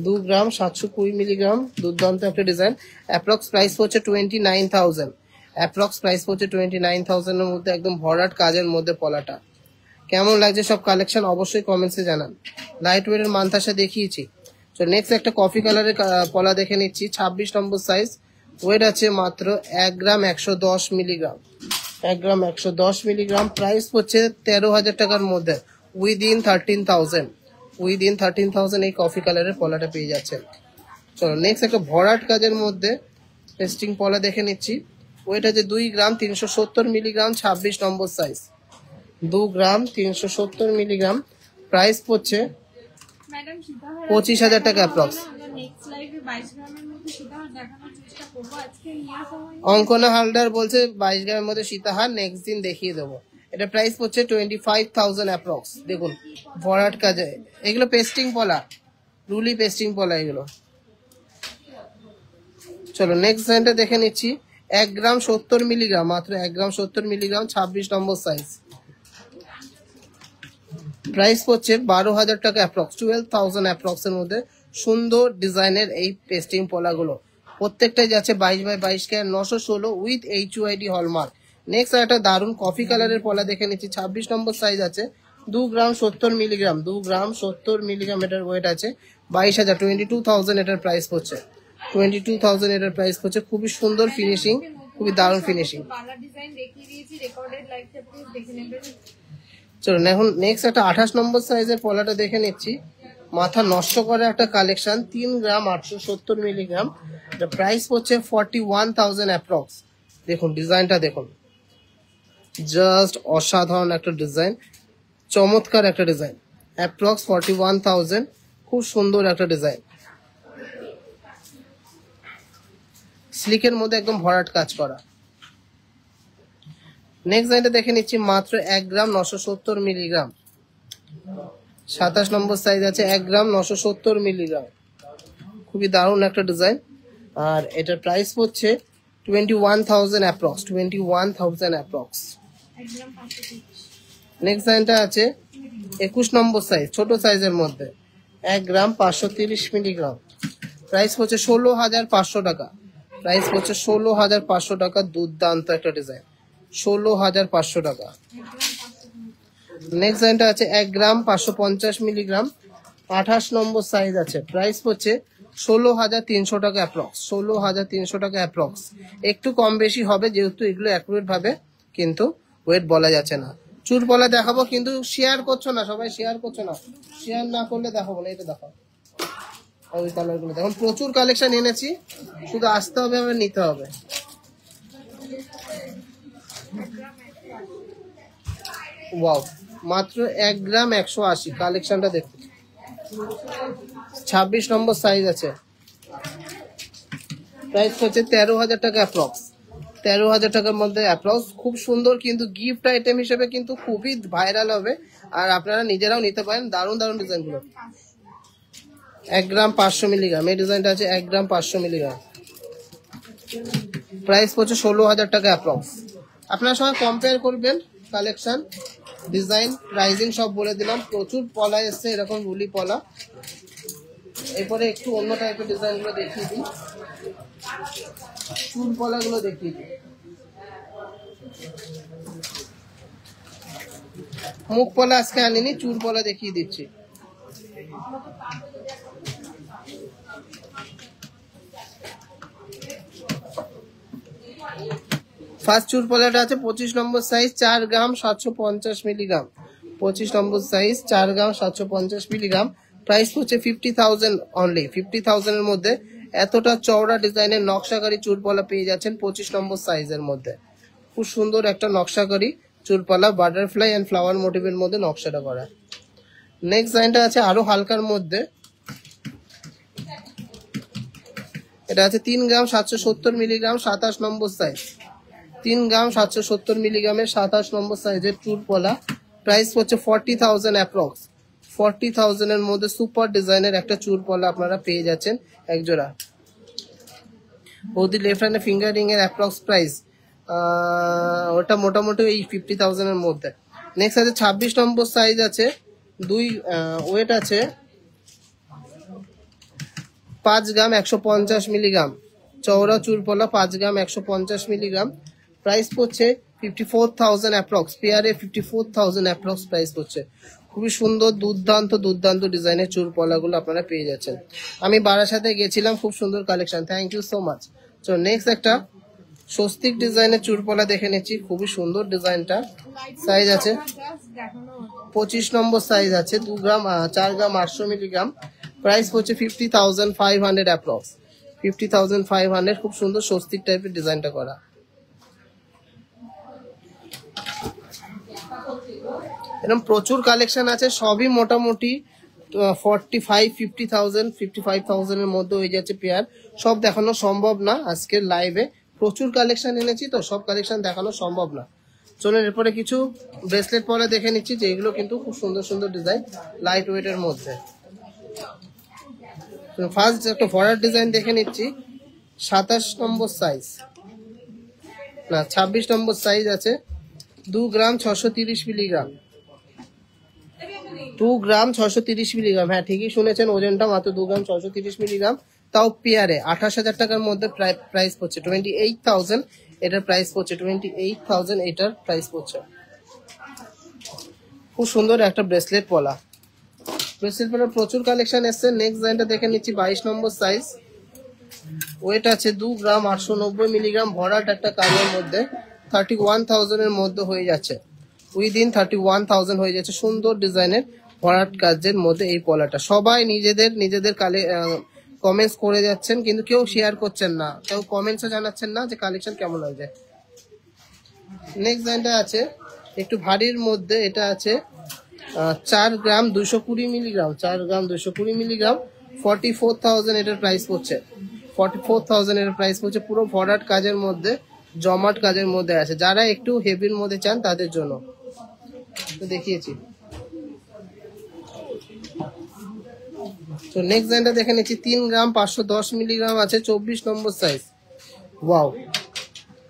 2 গ্রাম 720 মিলিগ্রাম, দুর্দান্ত একটা ডিজাইন। অ্যাপ্রক্স প্রাইস হচ্ছে 29,000, অ্যাপ্রক্স প্রাইস হচ্ছে 29,000 এর মধ্যে একদম ভরাট কাজের মধ্যে পলাটা। কেমন লাগছে সব কালেকশন অবশ্যই কমেন্টসে জানান। লাইট ওয়েটের মান্তাসা দেখিয়েছি। তো নেক্সট একটা কফি কালারের পলা দেখে নিচ্ছি, 26 নম্বর সাইজ, ওয়েট আছে মাত্র 1 গ্রাম 110 মিলিগ্রাম, 1 গ্রাম 110 মিলিগ্রাম। প্রাইস হচ্ছে 13,000 টাকার মধ্যে, উইদিন 13,000, উইদিন 13,000 এই কফি কালারের পলাটা পেয়ে যাচ্ছেন। চলো নেক্সট একটা ভরাট কাজের মধ্যে পেস্টিং পলা দেখে নিচ্ছি, ওয়েট আছে 2 গ্রাম 370 মিলিগ্রাম, 26 নম্বর সাইজ, 2 গ্রাম 370 মিলিগ্রাম। প্রাইস পড়ছে ম্যাডাম সীতাহার 25,000 টাকা অ্যাপ্রক্স। আমরা নেক্সট লাইভে 22 গ্রামের মধ্যে সীতাহার দেখানোর চেষ্টা করবো। আজকে নিয়ে সময় অঙ্কনা হালদার বলছে 22 গ্রামের মধ্যে সীতাহার নেক্সট দিন দেখিয়ে দেবো। এটা প্রাইস পড়ছে 25,000 অ্যাপ্রক্স। দেখুন ভরাট কাজে, এগুলো পেস্টিং পলা, রুলি পেস্টিং পলা এগুলো। চলো নেক্সট ডিজাইনটা দেখে নিচ্ছি, 1 গ্রাম 70 মিলিগ্রাম, মাত্র 1 গ্রাম 70 মিলিগ্রাম, 26 নম্বর সাইজ। প্রাইস পড়ছে 12,000 টাকা অ্যাপ্রক্স, 12,000 অ্যাপ্রক্স এর মধ্যে সুন্দর ডিজাইনের এই পেস্টিং পলাগুলো। প্রত্যেকটাই যাচ্ছে 22x22 carat, 916 with HUID hallmark. Next একটা দারুন কফি কালারের পলা দেখে নিচ্ছি, 26 নম্বর সাইজ আছে, 2 গ্রাম 70 মিলিগ্রাম, 2 গ্রাম 70 মিলিগ্রাম এটার ওয়েট আছে, 22,000, 22,000 এটার প্রাইস পড়ছে, 22,000 এটার প্রাইস পড়ছে। খুবই সুন্দর ফিনিশিং, খুবই দারুণ ফিনিশিং। পার্লার ডিজাইন দেখিয়ে দিয়েছি, রেকর্ডেড লাইভটা প্লিজ দেখে নেবেন। চলুন এখন নেক্সট একটা 28 নম্বর সাইজের পলাটা দেখে নিচ্ছি, মাথা নষ্ট করা একটা কালেকশন, 3 গ্রাম 870 মিলিগ্রাম, এটা প্রাইস পড়ছে 41,000 অ্যাপ্রক্স। দেখুন ডিজাইনটা দেখুন, জাস্ট অসাধারণ একটা ডিজাইন, চমৎকার একটা ডিজাইন, অ্যাপ্রক্স 41,000, খুব সুন্দর একটা ডিজাইন, স্লিকের মধ্যে একদম ভরাট কাজ করা। নেক্সট ডিজাইনটা দেখে নিচ্ছি, মাত্র 1 গ্রাম 970 মিলিগ্রাম, 27 নম্বর সাইজ আছে, 1 গ্রাম 970 মিলিগ্রাম, খুবই দারুণ একটা ডিজাইন। আর এটার প্রাইস পড়ছে 21,000 অ্যাপ্রক্স, 21,000 অ্যাপ্রক্স। একদম 530। নেক্সট ডিজাইনটা আছে 21 নম্বর সাইজ, ছোট সাইজের মধ্যে, 1 গ্রাম 530 মিলিগ্রাম, প্রাইস পড়ছে 16,500 টাকা, প্রাইস পড়ছে 16,500 টাকা। দুর্দান্ত একটা ডিজাইন, 16,500 টাকা। নেক্সট ডিজাইনটা আছে 1 গ্রাম 550 মিলিগ্রাম, 28 নম্বর সাইজ আছে, প্রাইস পড়ছে 16,300 টাকা অ্যাপ্রক্স, 16,300 টাকা অ্যাপ্রক্স। একটু কম বেশি হবে যেহেতু এগুলো অ্যাকুরেট ভাবে কিন্তু ওয়েট বলা যাচ্ছে না। চুরপলা দেখাবো কিন্তু শেয়ার করছো না, সবাই শেয়ার করছো না, শেয়ার না করলে দেখাবো না। এটা দেখাও, ওই কালারগুলো দেখুন, প্রচুর কালেকশন এনেছি, শুধু আসতে হবে, আবার নিতে হবে। ওয়াও, মাত্র 1 গ্রাম 180, কালেকশনটা দেখুন, 26 নম্বর সাইজ আছে, প্রাইস হচ্ছে 13,000 টাকা অ্যাপ্রক্স, 13,000 টাকার মধ্যে অ্যাপ্রক্স। খুব সুন্দর কিন্তু গিফট আইটেম হিসেবে কিন্তু খুবই ভাইরাল হবে, আর আপনারা নিজেরাও নিতে পারেন। দারুণ দারুণ ডিজাইন গুলো। 1 গ্রাম 500 মিলিগ্রাম, এই ডিজাইনটা আছে 1 গ্রাম 500 মিলিগ্রাম, প্রাইস পড়ছে 16,000 টাকা অ্যাপ্রক্স। আপনারা সবাই কম্পেয়ার করবেন কালেকশন, ডিজাইন, প্রাইজিং সব বলে দিলাম। প্রচুর পলা এসছে এরকম রুলি পলা। এরপরে একটু অন্য টাইপের ডিজাইন গুলো দেখিয়ে দিই, চুল পলা গুলো দেখিয়ে দিই। মুখ পলা আজকে আনিনি, চুল পলা দেখিয়ে দিচ্ছি। ফার্স্ট চুল পলাটা আছে 25 নম্বর সাইজ, 4 গ্রাম 750 মিলিগ্রাম, 25 নম্বর সাইজ, 4 গ্রাম 750 মিলিগ্রাম, প্রাইস হচ্ছে 50,000 অনলি, 50,000 এর মধ্যে এতটা চওড়া ডিজাইনের নকশাকারী চুলপলা পেয়ে যাচ্ছেন 25 নম্বর সাইজের মধ্যে। খুব সুন্দর একটা নকশাকারী চুলপলা, বাটারফ্লাই এন্ড ফ্লাওয়ার মোটিভের মধ্যে নকশাটা করা। নেক্সট ডিজাইনটা আছে আরো হালকার মধ্যে, এটা আছে 3 গ্রাম 770 মিলিগ্রাম, 27 নম্বর সাইজ, 3 গ্রাম 770 মিলিগ্রামের 27 নম্বর সাইজের চুলপলা, প্রাইস হচ্ছে 40,000 অ্যাপ্রক্স, 40,000 এর মধ্যে সুপার ডিজাইনের একটা চুলপলা আপনারা পেয়ে যাচ্ছেন এক জোড়া। বৌদি লেফট হ্যান্ডে ফিঙ্গারিং এর অ্যাপ্রক্স প্রাইস ওটা মোটামুটি এই 50,000 এর মধ্যে। নেক্সট আছে 26 নম্বর সাইজ আছে, ওয়েট আছে 5 গ্রাম 150 মিলিগ্রাম, চওড়া চুরপলা 5 গ্রাম 150 মিলিগ্রাম। প্রাইস পড়ছে 54,000 অ্যাপ্রক্স, পেয়ারে 54,000 অ্যাপ্রক্স প্রাইস পড়ছে। খুবই সুন্দর দুর্দান্ত ডিজাইনের চুরপলাগুলো আপনারা পেয়ে যাচ্ছেন। আমি বারাসাতে গেছিলাম, খুব সুন্দর collection. Thank you so much. তো নেক্সট একটা স্বস্তিক ডিজাইনের চুরপলা দেখে নিচ্ছি, খুবই সুন্দর ডিজাইনটা। সাইজ আছে 25 নম্বর সাইজ আছে, 2 গ্রাম 4 গ্রাম 800 মিলিগ্রাম। প্রাইস পড়ছে 50,500 অ্যাপ্রক্স, 50,500। খুব সুন্দর স্বস্তিক টাইপের ডিজাইনটা করা। এরকম প্রচুর কালেকশন আছে, সবই মোটামুটি 55,000 এর মধ্যে হয়ে যাচ্ছে পেয়ার। সব দেখানো সম্ভব না আজকের লাইভে, প্রচুর কালেকশন এনেছি তো সব কালেকশন দেখানো সম্ভব না। চলুন এরপরে কিছু ব্রেসলেট পরে দেখে নিচ্ছি, যেগুলো কিন্তু খুব সুন্দর ডিজাইন, লাইট ওয়েটের মধ্যে। ফার্স্ট একটা ভরার ডিজাইন দেখে নিচ্ছি, 27 নম্বর সাইজ না 26 নম্বর সাইজ আছে, 2 গ্রাম 630 মিলিগ্রাম, 2 গ্রাম 630 মিলিগ্রাম। হ্যাঁ ঠিকই শুনেছেন, ওজনটা মাত্র 2 গ্রাম 630 মিলিগ্রাম, তাও পেয়ারে 28,000 টাকার মধ্যে প্রাইস পড়ছে। 28,000 এটার প্রাইস পড়ছে, 28,000 এটার প্রাইস পড়ছে। খুব সুন্দর একটা ব্রেসলেট পলা, ব্রেসলেট পলার প্রচুর কালেকশন এসছে। নেক্সট ডিজাইনটা দেখে নিচ্ছি, 22 নম্বর সাইজ, ওয়েট আছে 2 গ্রাম 890 মিলিগ্রাম, ভরাট একটা কাজের মধ্যে, 31,000 এর মধ্যে হয়ে যাচ্ছে, উইদিন 31,000 হয়ে যাচ্ছে। সুন্দর ডিজাইনের ভরাট কাজের মধ্যে এই পলাটা। সবাই নিজেদের কমেন্টস করে যাচ্ছেন, কিন্তু কেউ শেয়ার করছেন না, কেউ কমেন্টসে জানাচ্ছেন না যে কালেকশন কেমন হয়েছে। নেক্সট ডিজাইনটা আছে একটু ভারীর মধ্যে, এটা আছে 4 গ্রাম 220 মিলিগ্রাম, 4 গ্রাম 220 মিলিগ্রাম, 44,000 এটার প্রাইস পড়ছে, 44,000 এর প্রাইস পড়ছে। পুরো ভরাট কাজের মধ্যে, জমাট কাজের মধ্যে আছে। যারা একটু হেভির মধ্যে চান তাদের জন্য তো দেখিয়েছি। তো নেক্সট ডিজাইনটা দেখে নিচ্ছি, 3 গ্রাম 510 মিলিগ্রাম আছে, 24 নম্বর সাইজ। ওয়াও,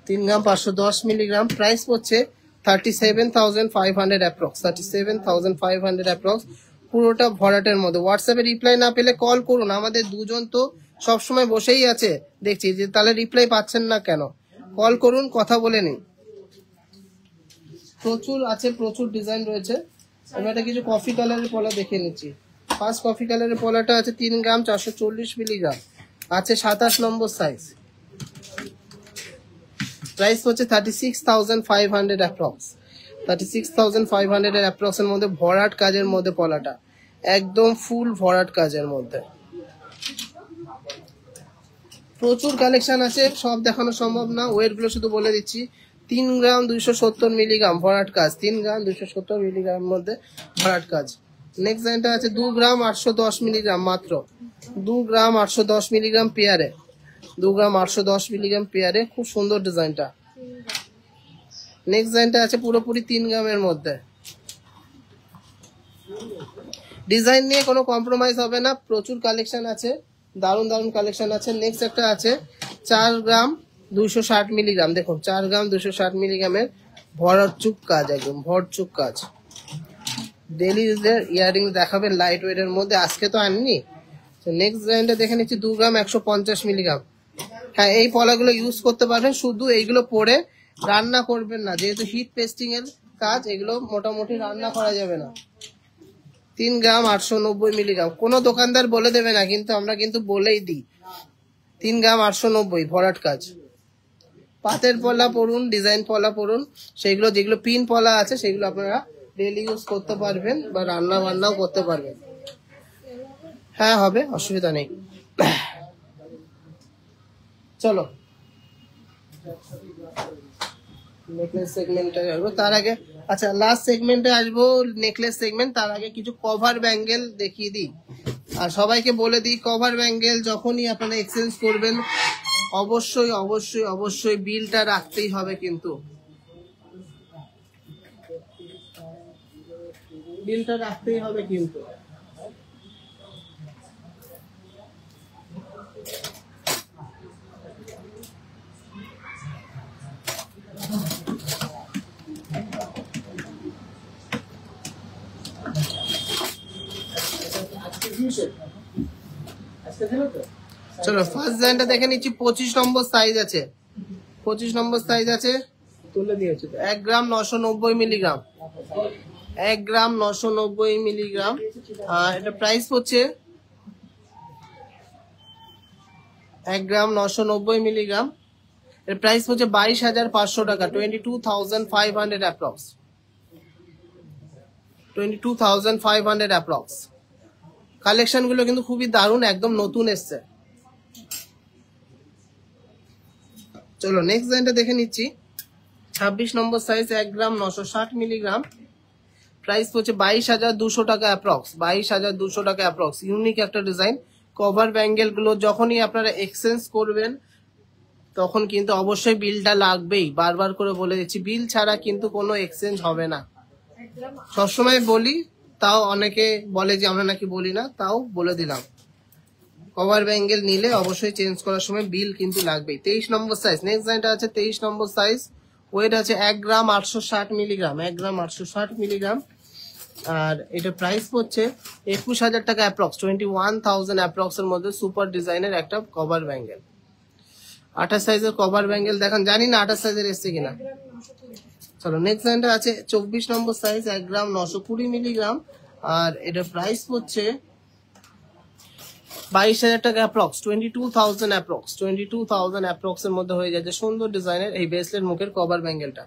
3 গ্রাম 510 মিলিগ্রাম, প্রাইস পড়ছে 37,500 অ্যাপ্রক্স, 37,500 অ্যাপ্রক্স। পুরোটা ভরাটের মধ্যে। হোয়াটসঅ্যাপে রিপ্লাই না পেলে কল করুন, আমাদের দুজন তো সবসময় বসেই আছে, দেখছি যে তাহলে রিপ্লাই পাচ্ছেন না কেন, কল করুন, কথা বলে নিন। প্রচুর আছে, প্রচুর ডিজাইন রয়েছে। আমি একটা কিছু কফি কালারের পলা দেখে নিচ্ছি। ফার্স্ট কফি কালারের পলাটা আছে 3 গ্রাম 440 মিলিগ্রাম, আছে 27 নম্বর সাইজ। প্রাইস হচ্ছে 36,500 অ্যাপ্রক্স, 36,500 এর অ্যাপ্রক্স এর মধ্যে ভরাট কাজের মধ্যে পলাটা, একদম ফুল ভরাট কাজের মধ্যে। প্রচুর কালেকশন আছে, সব দেখানো সম্ভব না। ওয়েট গুলো শুধু বলে দিচ্ছি, 3 গ্রাম 270 মিলিগ্রাম ভরাট কাজ, 3 গ্রাম 270 মিলিগ্রাম মধ্যে ভরাট কাজ। নেক্সট ডিজাইনটা আছে 2 গ্রাম 810 মিলিগ্রাম, মাত্র 2 গ্রাম 810 মিলিগ্রাম পেয়ারে, 2 গ্রাম 810 মিলিগ্রাম পেয়ারে। খুব সুন্দর ডিজাইনটা। নেক্সট ডিজাইনটা আছে পুরোপুরি 3 গ্রামের মধ্যে। ডিজাইন নিয়ে কোনো কম্প্রোমাইজ হবে না, প্রচুর কালেকশন আছে, দারুণ কালেকশন আছে। নেক্সট একটা আছে 4 গ্রাম 260 মিলিগ্রাম, দেখুন 4 গ্রাম 260 মিলিগ্রামের ভরচুক কাজ, একদম ভরচুক কাজ। ডেলি ইয়ারিং দেখাবেন লাইট ওয়েট এর মধ্যে, আজকে তো আননি। নেক্সট ডিজাইনটা দেখে নিচ্ছি 2 গ্রাম 150 মিলিগ্রাম। হ্যাঁ, এই পলাগুলো ইউজ করতে পারবেন, শুধু এইগুলো পরে রান্না করবেন না, যেহেতু হিট পেস্টিং এর কাজ, এগুলো মোটামুটি রান্না করা যাবে না। 3 গ্রাম 890 মিলিগ্রাম। কোনো দোকানদার বলে দেবে না, কিন্তু আমরা কিন্তু বলেই দিই। 3 গ্রাম 890 ভরাট কাজ। পাতের পলা পরুন, ডিজাইন পলা পরুন, সেগুলো যেগুলো পিন পলা আছে সেগুলো আপনারা ডেলি ইউজ করতে পারবেন বা রান্না বান্নাও করতে পারবেন। হ্যাঁ হবে, অসুবিধা নেই। চলো নেকলেস সেগমেন্টে আসবো, তার আগে আচ্ছা লাস্ট সেগমেন্টে আসবো নেকলেস সেগমেন্ট। তার আগে কিছু কভার ব্যাঙ্গেল দেখিয়ে দিই, আর সবাইকে বলে দিই কভার ব্যাঙ্গেল যখনই আপনারা এক্সচেঞ্জ করবেন অবশ্যই অবশ্যই অবশ্যই বিলটা রাখতেই হবে, কিন্তু বিলটা রাখতেই হবে কিন্তু। কিসের আজকে দিল তো চলো ফার্স্ট ডিজাইনটা দেখে নিচ্ছি। 25 নম্বর সাইজ আছে, 25 নম্বর সাইজ আছে, তুলে দিয়েছে 1 গ্রাম 990 মিলিগ্রাম, 1 গ্রাম 990 মিলিগ্রাম। এটা প্রাইস হচ্ছে 1 গ্রাম 990 মিলিগ্রাম, এর প্রাইস হচ্ছে 22,500 টাকা, 22,500 অ্যাপ্রক্স, 22,500 অ্যাপ্রক্স। কালেকশন গুলো কিন্তু খুবই দারুণ, একদম নতুন এসছে। চলো নেক্সট ডিজাইনটা দেখে নিচ্ছি। 26 নম্বর সাইজ, 1 গ্রাম 960 মিলিগ্রাম, প্রাইস হচ্ছে 22,200 টাকা অ্যাপ্রক্স, 22,200 টাকা অ্যাপ্রক্স। ইউনিক একটা ডিজাইন। কভার ব্যাঙ্গেল গুলো যখনই আপনারা এক্সচেঞ্জ করবেন তখন কিন্তু অবশ্যই বিলটা লাগবেই, বারবার করে বলে দিচ্ছি, বিল ছাড়া কিন্তু কোনো এক্সচেঞ্জ হবে না। সবসময় বলি, তাও অনেকে বলে যে আমরা নাকি বলি না, তাও বলে দিলাম। কভার ব্যাঙ্গেল নিলে অবশ্যই চেঞ্জ করার সময় বিল কিন্তু লাগবেই। 23 নম্বর সাইজ, নেক্সট ডিজাইনটা আছে 23 নম্বর সাইজ, ওয়েট আছে 1 গ্রাম 860 মিলিগ্রাম, 1 গ্রাম 860 মিলিগ্রাম। আর এটা প্রাইস হচ্ছে 21,000 টাকা অ্যাপ্রক্স, 21,000 অ্যাপ্রক্স এর মধ্যে সুপার ডিজাইনের একটা কভার ব্যাঙ্গেল। 28 সাইজের কভার ব্যাঙ্গেল দেখান, জানি না 28 সাইজের এসছে কিনা। চলো নেক্সট ডিজাইনটা আছে 24 নম্বর সাইজ, 1 গ্রাম 920 মিলিগ্রাম, আর এটা প্রাইস হচ্ছে 22,000 টাকা অ্যাপ্রক্স, 22,000 অ্যাপ্রক্স, 22,000 অ্যাপ্রক্স এর মধ্যে হয়ে যাচ্ছে সুন্দর ডিজাইনের এই ব্রেসলেট মুখের কভার ব্যাঙ্গেলটা।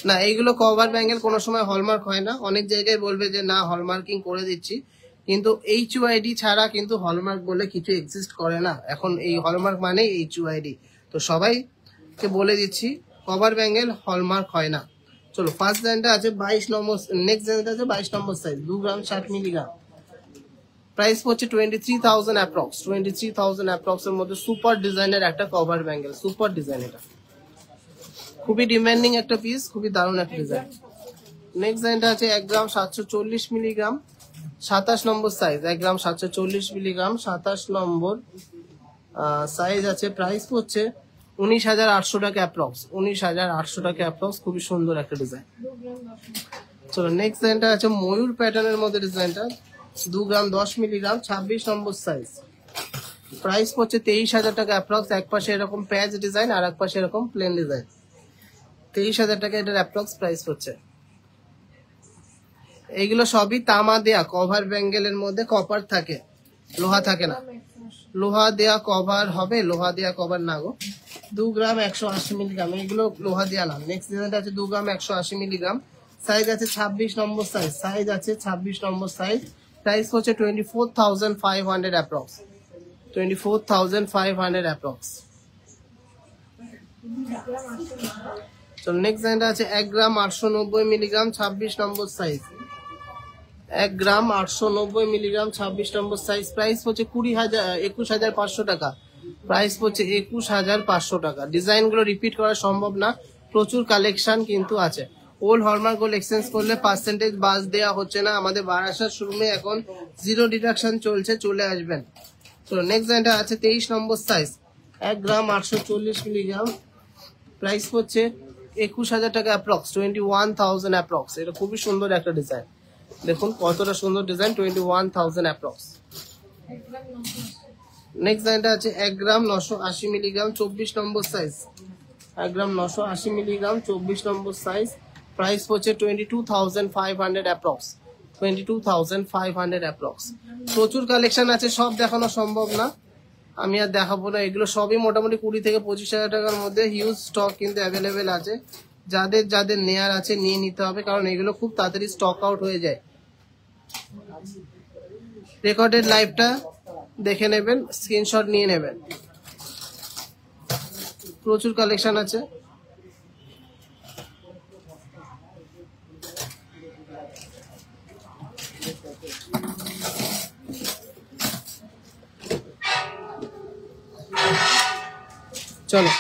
না, এইগুলো কভার ব্যাঙ্গেল কোনো সময় হলমার্ক হয় না, অনেক জায়গায় বলবে যে না হলমার্কিং করে দিচ্ছি, কিন্তু HUID ছাড়া কিন্তু হলমার্ক বলে কিছু এক্সিস্ট করে না। এখন এই হলমার্ক মানে HUID, তো সবাইকে বলে দিচ্ছি কভার ব্যাঙ্গেল হলমার্ক হয় না। চলো ফার্স্ট ডিজাইনটা আছে 22 নম্বর, নেক্সট ডিজাইনটা আছে 22 নম্বর সাইজ, 2 গ্রাম 60 মিলিগ্রাম, প্রাইস হচ্ছে 23,000 অ্যাপ্রক্স, 23,000 অ্যাপ্রক্স এর মধ্যে সুপার ডিজাইনের একটা কভার ব্যাঙ্গেল, সুপার ডিজাইন। এটা খুবই ডিমান্ডিং একটা পিস, খুবই দারুণ একটা ডিজাইন। নেক্সট ডিজাইনটা আছে 1 গ্রাম 740 মিলিগ্রাম, 27 নম্বর সাইজ, 1 গ্রাম 740 মিলিগ্রাম, 27 নম্বর সাইজ আছে। প্রাইস হচ্ছে 19,800 টাকা অ্যাপ্রক্স, 19,800 টাকা অ্যাপ্রক্স। খুবই সুন্দর একটা ডিজাইন। চলো নেক্সট ডিজাইনটা আছে ময়ূর প্যাটার্নের মধ্যে ডিজাইনটা, 2 গ্রাম 10 মিলিগ্রাম, 26 নম্বর সাইজ, প্রাইস হচ্ছে 23,000 টাকা অ্যাপ্রক্স। এক পাশে এরকম প্যাচ ডিজাইন আর এক পাশে এরকম প্লেন ডিজাইন, 23,000 টাকা এটার অ্যাপ্রক্স প্রাইস হচ্ছে। এইগুলো সবই তামা দেয়া কভার ব্যাঙ্গেলের মধ্যে, কপার থাকে, লোহা থাকে না। লোহা দেয়া কভার হবে, লোহা দেয়া কভার না গো। 2 গ্রাম 180 মিলিগ্রাম, এইগুলো লোহা দেয়া না। নেক্সট ডিজাইনটা আছে 2 গ্রাম 180 মিলিগ্রাম, সাইজ আছে 26 নম্বর সাইজ, সাইজ আছে 26 নম্বর সাইজ, প্রাইস হচ্ছে 24,500 অ্যাপ্রক্স, 24,500 অ্যাপ্রক্স। চলো নেক্সট ডিজাইনটা আছে 1 গ্রাম 890 মিলিগ্রাম, 26 নম্বর সাইজ, 1 গ্রাম 890 মিলিগ্রাম, 26 নম্বর সাইজ, প্রাইস হচ্ছে 21,500 টাকা, প্রাইস হচ্ছে 21,500 টাকা। ডিজাইন গুলো রিপিট করা সম্ভব না, প্রচুর কালেকশন কিন্তু আছে। ওল্ড হলমার্ক গোল্ড এক্সচেঞ্জ করলে পার্সেন্টেজ বাস দেওয়া হচ্ছে না। আমাদের বারাসাত শোরুমে এখন 0 ডিডাকশন চলছে, চলে আসবেন। তো নেক্সট ডিজাইনটা আছে 23 নম্বর সাইজ, 1 গ্রাম 840 মিলিগ্রাম, প্রাইস হচ্ছে 21,000 টাকা অ্যাপ্রক্স, 21,000 অ্যাপ্রক্স। এটা খুবই সুন্দর একটা ডিজাইন, দেখুন কতটা সুন্দর ডিজাইন, 21,000 অ্যাপ্রক্স। নেক্সট ডিজাইনটা আছে 1 গ্রাম 980 মিলিগ্রাম, 24 নম্বর সাইজ, 1 গ্রাম 980 মিলিগ্রাম, 24 নম্বর সাইজ, প্রাইস হচ্ছে 22,500 অ্যাপ্রক্স, 22,500 অ্যাপ্রক্স। প্রচুর কালেকশন আছে, সব দেখানো সম্ভব না, আমি আর দেখাবো না। এগুলো সবই মোটামুটি 20 থেকে 25,000 টাকার মধ্যে হিউজ স্টক কিন্তু অ্যাভেলেবেল আছে। যাদের যাদের নেয়ার আছে নিয়ে নিতে হবে, কারণ এগুলো খুব তাড়াতাড়ি স্টক আউট হয়ে যায়। রেকর্ডেড লাইভটা দেখে নেবেন, স্ক্রিনশট নিয়ে নেবেন, প্রচুর কালেকশন আছে। চলো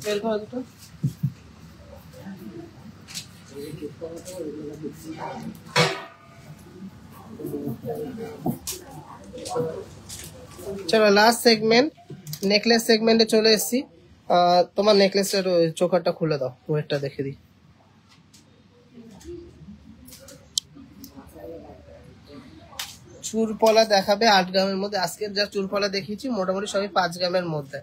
বের করো দুটো। চলো লাস্ট সেগমেন্ট, নেকলেস সেগমেন্টে চলে এসেছি। তোমার নেকলেসের চোকারটা খুলে দাও, ওয়েটটা দেখে দিই। চুরপলা দেখাবে 8 গ্রামের মধ্যে। আজকের যা চুরপলা দেখিয়েছি মোটামুটি সবই 5 গ্রামের মধ্যে।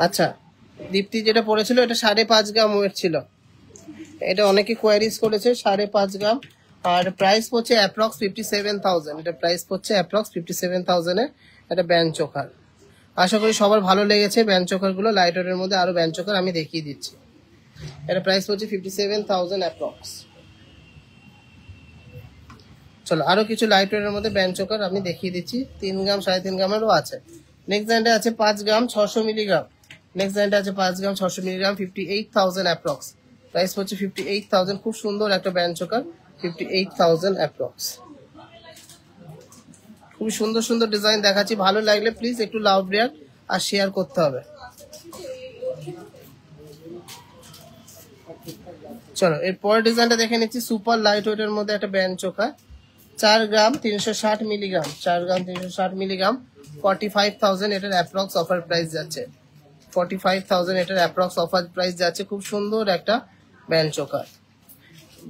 আচ্ছা, দীপ্তি যেটা পড়েছিল এটা 5.5 গ্রাম ওয়েট ছিল। এটা অনেকে কোয়ারিজ করেছে 5.5 গ্রাম। আর প্রাইস পড়ছে অ্যাপ্রক্স 57,000। এটা প্রাইস পড়ছে অ্যাপ্রক্স 57,000 এর একটা ব্যান্ড চোকার। আশা করি সবার ভালো লেগেছে ব্যান্ড চোকার গুলো। লাইট ওয়েটের মধ্যে আরো ব্যান্ড চোকার আমি দেখিয়ে দিচ্ছি। এটা প্রাইস পড়ছে 57,000 অ্যাপ্রক্স। চলো আরো কিছু লাইট ওয়েটের মধ্যে ব্যান্ড চোকার আমি দেখিয়ে দিচ্ছি। 3 গ্রাম 3.5 গ্রামেরও আছে। নেক্সট ব্যান্ডে আছে 5 গ্রাম 600 মিলিগ্রাম। নেক্সট ব্যান্ডে আছে 5 গ্রাম 600 মিলিগ্রাম 58,000 অ্যাপ্রক্স। প্রাইস পড়ছে 58,000। খুব সুন্দর একটা ব্যান্ড চোকার, 58,000 অ্যাপ্রক্স। খুবই সুন্দর সুন্দর ডিজাইন দেখাচ্ছি। ভালো লাগলে প্লিজ একটু লাভ রিয়াক্ট আর শেয়ার করতে হবে। চলো এর পরের ডিজাইনটা দেখে নিচ্ছি। সুপার লাইট ওয়েটের মধ্যে একটা ব্যান্ড চোকার, 4 গ্রাম 360 মিলিগ্রাম। 4 গ্রাম 360 মিলিগ্রাম 45,000 এটার অ্যাপ্রক্স অফার প্রাইস যাচ্ছে। 45,000 এটার অ্যাপ্রক্স অফার প্রাইস যাচ্ছে। খুব সুন্দর একটা ব্যান্ড চোকার।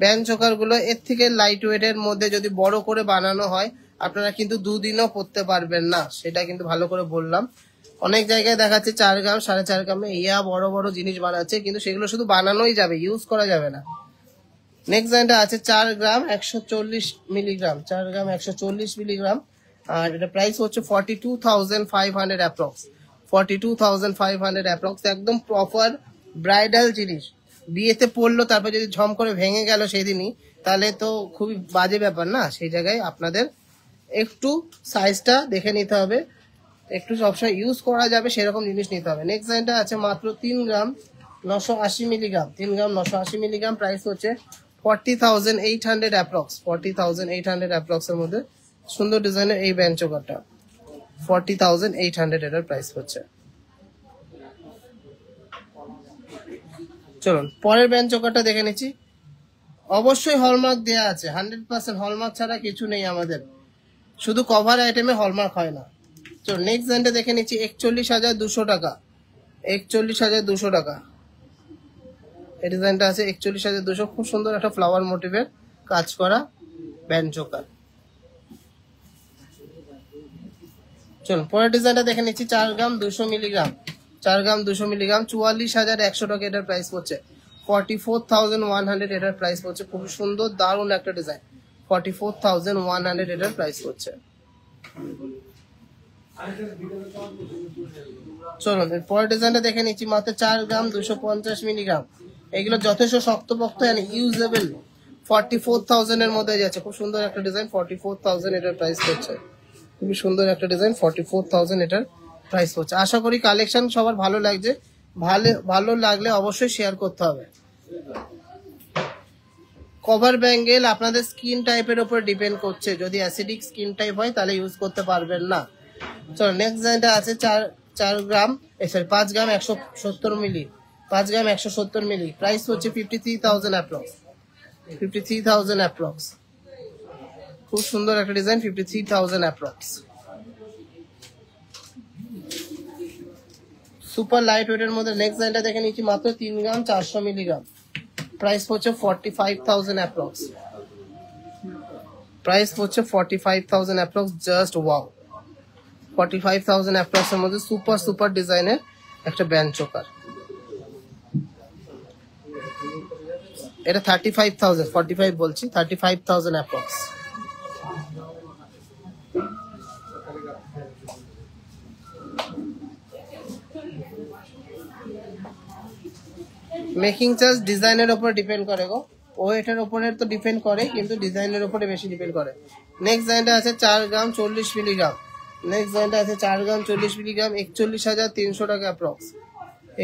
ব্যান্ড চোকার গুলো এর থেকে লাইট ওয়েটের মধ্যে যদি বড় করে বানানো হয় আপনারা কিন্তু 2 দিনও পরতে পারবেন না, সেটা কিন্তু ভালো করে বললাম। অনেক জায়গায় দেখাচ্ছে 4 গ্রাম 4.5 গ্রামে বড় বড় জিনিস বানাচ্ছে, কিন্তু সেগুলো শুধু বানানোই যাবে, ইউজ করা যাবে না। নেক্সট ডিজাইনটা আছে 4 গ্রাম 140 মিলিগ্রাম। 4 গ্রাম 140 মিলিগ্রাম। আর এটা প্রাইস হচ্ছে 42,500 অ্যাপ্রক্স। 42,500 অ্যাপ্রক্স। একদম প্রপার ব্রাইডাল জিনিস। বিয়েতে পড়লো তারপর যদি ঝম করে ভেঙে গেল সেদিনই, তাহলে তো খুবই বাজে ব্যাপার না। সেই জায়গায় আপনাদের একটু সাইজটা দেখে নিতে হবে, একটু সবসময় ইউজ করা যাবে সেরকম জিনিস নিতে হবে। নেক্সট ডিজাইনটা আছে মাত্র 3 গ্রাম 980 মিলিগ্রাম। 3 গ্রাম 980 মিলিগ্রাম। প্রাইস হচ্ছে 40,800 অ্যাপ্রক্স। 40,800 অ্যাপ্রক্স এর মধ্যে সুন্দর ডিজাইনের এই ব্যান্ড চোকারটা 40,800 এটার প্রাইস হচ্ছে। চলুন পরের ব্যান্ড চোকারটা দেখে নিচ্ছি। অবশ্যই হলমার্ক দেয়া আছে, 100% হলমার্ক ছাড়া কিছু নেই আমাদের। শুধু কভার আইটেমে হলমার্ক হয় না। চলুন নেক্সট ডিজাইনটা দেখে নিচ্ছি। 41,200 টাকা। 41,200 টাকা এই ডিজাইনটা আছে। 41,200। খুব সুন্দর একটা ফ্লাওয়ার মোটিভের কাজ করা ব্যান্ড চোকার। চলুন পরের ডিজাইনটা দেখে নিচ্ছি। 4 গ্রাম 200 মিলিগ্রাম। 4 গ্রাম 200 মিলিগ্রাম 44,100 টাকা এটার প্রাইস পড়ছে। 44,100 এটার প্রাইস পড়ছে। খুব সুন্দর দারুণ একটা ডিজাইন। 44,100 এটার প্রাইস পড়ছে। চলুন পরের ডিজাইনটা দেখে নিচ্ছি। মাত্র 4 গ্রাম 250 মিলিগ্রাম। এগুলো যথেষ্ট শক্তপোক্ত এন্ড ইউজেবল। 44,000 এর মধ্যে যাচ্ছে। খুব সুন্দর একটা ডিজাইন। 44,000 এটার প্রাইস পড়ছে। খুবই সুন্দর একটা ডিজাইন। 44,000 এটার প্রাইস পড়ছে। আশা করি কালেকশন সবার ভালো লাগছে। ভালো লাগলে অবশ্যই শেয়ার করতে হবে। কভার ব্যাঙ্গেল আপনাদের স্কিন টাইপের উপর ডিপেন্ড করছে। যদি অ্যাসিডিক স্কিন টাইপ হয় তাহলে ইউজ করতে পারবেন না। চলো নেক্সট ডিজাইনটা আছে 4 গ্রাম 5 গ্রাম 170 মিলি। 5 গ্রাম 170 মিলি। প্রাইস হচ্ছে 53,000 অ্যাপ্রক্স। 53,000 অ্যাপ্রক্স। খুব সুন্দর একটা ডিজাইন। 53,000 অ্যাপ্রক্স। সুপার লাইট ওয়েটের মধ্যে নেক্সট ডিজাইনটা দেখে নিচ্ছি। মাত্র 3 গ্রাম 400 মিলিগ্রাম। প্রাইস হচ্ছে 45,000 অ্যাপ্রক্স। প্রাইস হচ্ছে 45,000 অ্যাপ্রক্স। Just wow. 45,000 অ্যাপ্রক্স এর মধ্যে সুপার ডিজাইনের একটা ব্যান্ড চোকার। এটা 35,000, 45 বলছি, 35,000 অ্যাপ্রক্স। মেকিং চার্জ ডিজাইনের উপর ডিপেন্ড করে গো। ওয়েটের উপরে তো ডিপেন্ড করে, কিন্তু ডিজাইনের উপরে বেশি ডিপেন্ড করে। নেক্সট ডিজাইনটা আছে 4 গ্রাম 40 মিলিগ্রাম। নেক্সট ডিজাইনটা আছে 4 গ্রাম 40 মিলিগ্রাম। 41,300 টাকা অ্যাপ্রক্স।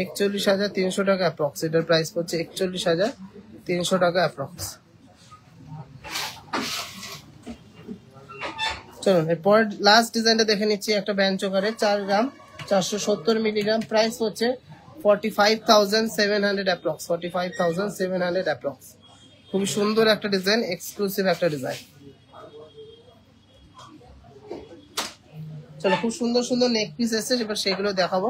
41,300 টাকা অ্যাপ্রক্স। এটার প্রাইস হচ্ছে 41,300 টাকা অ্যাপ্রক্স। চলুন এরপর লাস্ট ডিজাইনটা দেখে নিচ্ছি। একটা ব্যান্ড চোকারের 4 গ্রাম 470 মিলিগ্রাম। প্রাইস হচ্ছে 45,700 অ্যাপ্রক্স। 45,700 অ্যাপ্রক্স। খুবই সুন্দর একটা ডিজাইন, এক্সক্লুসিভ একটা ডিজাইন। চলো, খুব সুন্দর সুন্দর নেক পিস এসছে, এবার সেগুলো দেখাবো।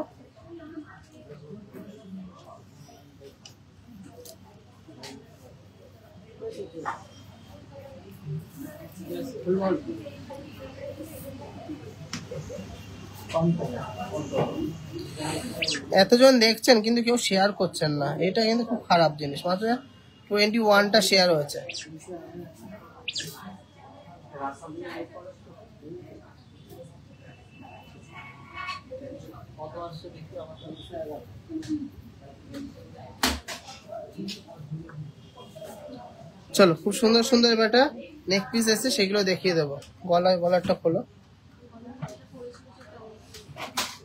এতজন দেখছেন কিন্তু কেউ শেয়ার করছেন না, এটা কিন্তু খুব খারাপ জিনিস। মাত্র 21টা শেয়ার হয়েছে। চলো, খুব সুন্দর সুন্দর এবারটা নেক পিস এসে সেগুলো দেখিয়ে দেবো। গলারটা খোলো।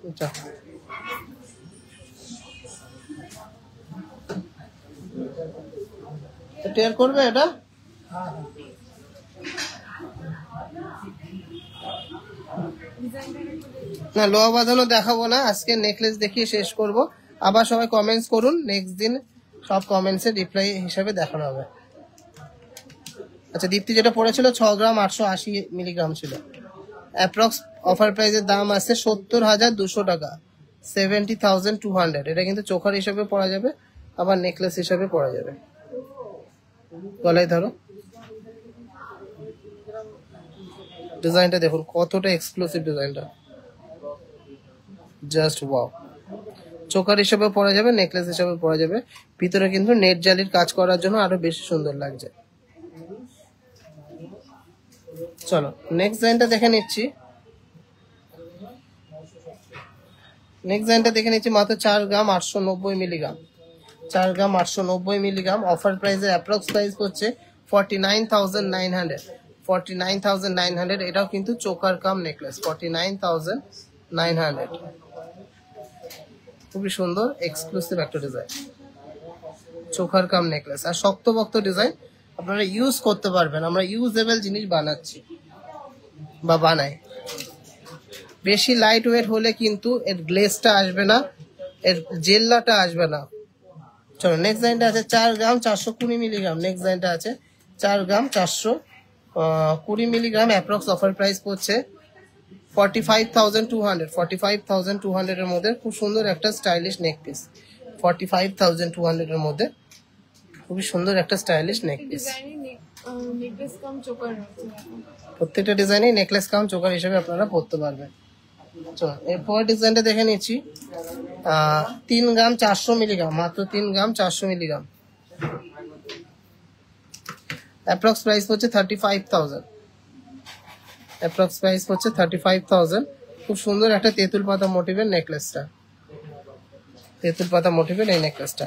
আচ্ছা, টেয়ার করবে এটা? না, লোহা বাঁধানো দেখাবো না আজকে, নেকলেস দেখিয়ে শেষ করব। আবার সবাই কমেন্টস করুন, নেক্সট দিন সব কমেন্টসের রিপ্লাই হিসাবে দেখানো হবে। আচ্ছা, দীপ্তি যেটা পড়েছিল 6 গ্রাম 880 মিলিগ্রাম ছিল। অ্যাপ্রক্স অফার প্রাইসের দাম আছে 70,200 টাকা, 70,200। এটা কিন্তু চোখার হিসাবে পরা যাবে, আবার নেকলেস হিসাবে পরা যাবে। গলায় ধরো, ডিজাইনটা দেখুন কতটা এক্সক্লুসিভ ডিজাইনটা, জাস্ট ওয়াও। চোকার হিসেবে পরা যাবে, নেকলেস হিসেবে পরা যাবে। ভিতরে কিন্তু নেট জালির কাজ করার জন্য আরো বেশি সুন্দর লাগছে। চলো, নেক্সট ডিজাইনটা দেখে নিচ্ছি। মাত্র 4 গ্রাম 890 মিলিগ্রাম, 4 গ্রাম 890 মিলিগ্রাম। অফার প্রাইসে অ্যাপ্রক্স প্রাইস হচ্ছে 49,900, 49,900। এটাও কিন্তু চোকার কাম নেকলেস, 49,900। খুবই সুন্দর এক্সক্লুসিভ একটা ডিজাইন, চোখার কাম নেকলেস। আর শক্তপোক্ত ডিজাইন, আপনারা ইউজ করতে পারবেন। আমরা ইউজেবল জিনিস বানাচ্ছি বা বানাই। বেশি লাইট ওয়েট হলে কিন্তু এর গ্লেজটা আসবে না, এর জেল্লাটা আসবে না। চলো, নেক্সট ডিজাইনটা আছে 4 গ্রাম 420 মিলিগ্রাম। নেক্সট ডিজাইনটা আছে 4 গ্রাম 420 মিলিগ্রাম। অ্যাপ্রক্স অফার প্রাইস পড়ছে 45,200, 45,200 এর মধ্যে খুব সুন্দর একটা স্টাইলিশ নেক পিস। 45,200 এর মধ্যে খুবই সুন্দর একটা স্টাইলিশ নেক পিস। নেকলেস কাম চোকার আছে, প্রত্যেকটা ডিজাইনে নেকলেস কাম চোকার হিসেবে আপনারা পরতে পারবেন। চলো, এরপর ডিজাইনটা দেখে নিচ্ছি। 3 গ্রাম 400 মিলিগ্রাম, মাত্র 3 গ্রাম 400 মিলিগ্রাম। অ্যাপ্রক্স প্রাইস হচ্ছে 35,000, অ্যাপ্রক্স প্রাইস হচ্ছে 35,000। খুব সুন্দর একটা তেঁতুল পাতা মোটিভের নেকলেসটা, তেঁতুল পাতা মোটিভের এই নেকলেসটা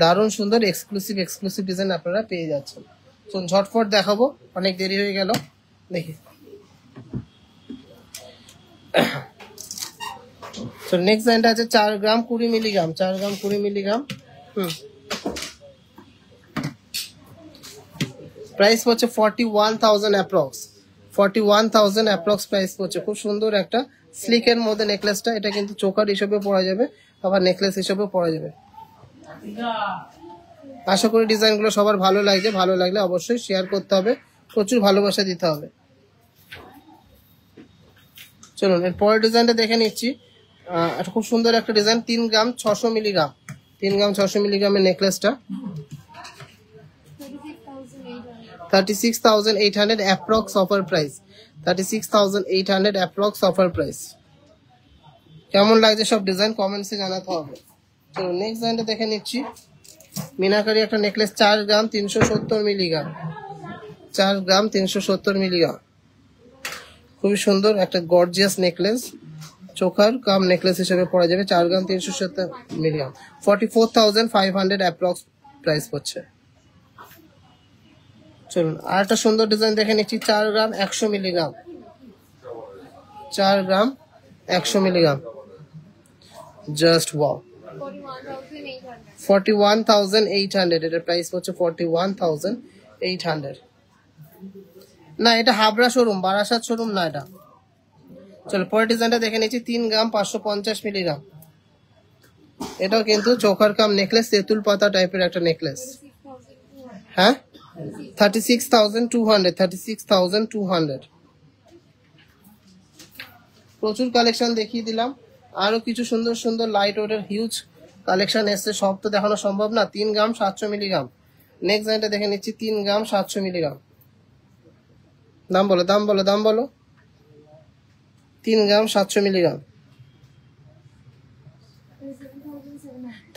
দারুণ সুন্দর এক্সক্লুসিভ ডিজাইন আপনারা পেয়ে যাচ্ছেন। চলুন ঝটফট দেখাবো, অনেক দেরি হয়ে গেল। দেখি, তো নেক্সট ডিজাইনটা আছে 4 গ্রাম 20 মিলিগ্রাম, 4 গ্রাম 20 মিলিগ্রাম। প্রাইস হচ্ছে 41,000 অ্যাপ্রক্স, 41,000 অ্যাপ্রক্স প্রাইস হচ্ছে। খুব সুন্দর একটা স্লিকের মধ্যে নেকলেসটা। এটা কিন্তু চোকার হিসেবে পরা যাবে, আবার নেকলেস হিসেবে পরা যাবে। আশা করি ডিজাইনগুলো সবার ভালো লাগছে। ভালো লাগলে অবশ্যই শেয়ার করতে হবে, প্রচুর ভালোবাসা দিতে হবে। চলুন, এর পরের ডিজাইনটা দেখে নিচ্ছি। এটা খুব সুন্দর একটা ডিজাইন, 3 গ্রাম 600 মিলিগ্রাম, 3 গ্রাম 600 মিলিগ্রামের নেকলেসটা। 36,800 approx offer price, 36,800 approx offer price. কেমন লাগছে সব ডিজাইন কমেন্টসে জানাতে হবে। চলো, নেক্সট ডিজাইনটা দেখে নিচ্ছি। মিনাকারি একটা নেকলেস, 4 গ্রাম 370 মিলিগ্রাম, 4 গ্রাম 370 মিলিগ্রাম। খুবই সুন্দর একটা গর্জিয়াস নেকলেস, চোখার কাম নেকলেস হিসেবে পরা যাবে। 4 গ্রাম 370 মিলিগ্রাম, 44,500 অ্যাপ্রক্স প্রাইস পড়ছে। চলুন, আর একটা সুন্দর ডিজাইন দেখে নিচ্ছি। 4 গ্রাম 100 মিলিগ্রাম, 4 গ্রাম 100 মিলিগ্রাম। Just wow, 41,800। এটার প্রাইস হচ্ছে 41,800। না, এটা হাবড়া শোরুম, বারাসাত শোরুম না এটা। চলো, পরের ডিজাইনটা দেখে নিচ্ছি। 3 গ্রাম 550 মিলিগ্রাম। এটাও কিন্তু চোখার কাম নেকলেস, তেঁতুল পাতা টাইপের একটা নেকলেস। হ্যাঁ, 36,200, 36,200। প্রচুর কালেকশন দেখিয়ে দিলাম। আরো কিছু সুন্দর সুন্দর লাইট ওয়েটের হিউজ কালেকশন এসছে, সব তো দেখানো সম্ভব না। 3 গ্রাম 700 মিলিগ্রাম। নেক্সট লাইনটা দেখে নিচ্ছি 3 গ্রাম 700 মিলিগ্রাম। দাম বলো, দাম বলো, দাম বলো। 3 গ্রাম 700 মিলিগ্রাম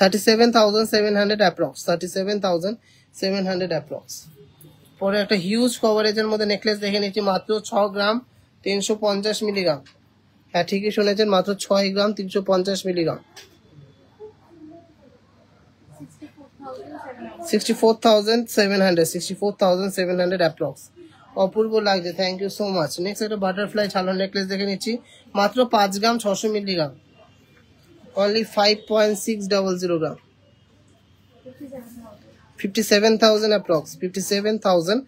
37,700 অ্যাপ্রক্স, 37,700 অ্যাপ্রক্স। পরে একটা হিউজ কভারেজের মধ্যে নেকলেস দেখে নিচ্ছি, মাত্র 6 গ্রাম 350 মিলিগ্রাম। হ্যাঁ ঠিকই শুনেছেন, মাত্র 6 গ্রাম 350 মিলিগ্রাম। 64,700 অ্যাপ্রক্স। অপূর্ব লাগছে, thank you so much. Next একটা বাটারফ্লাই ছালার নেকলেস দেখে নিচ্ছি, মাত্র 5 gram 600 milligram, only 5.600 gram, 57,000 approx, 57,000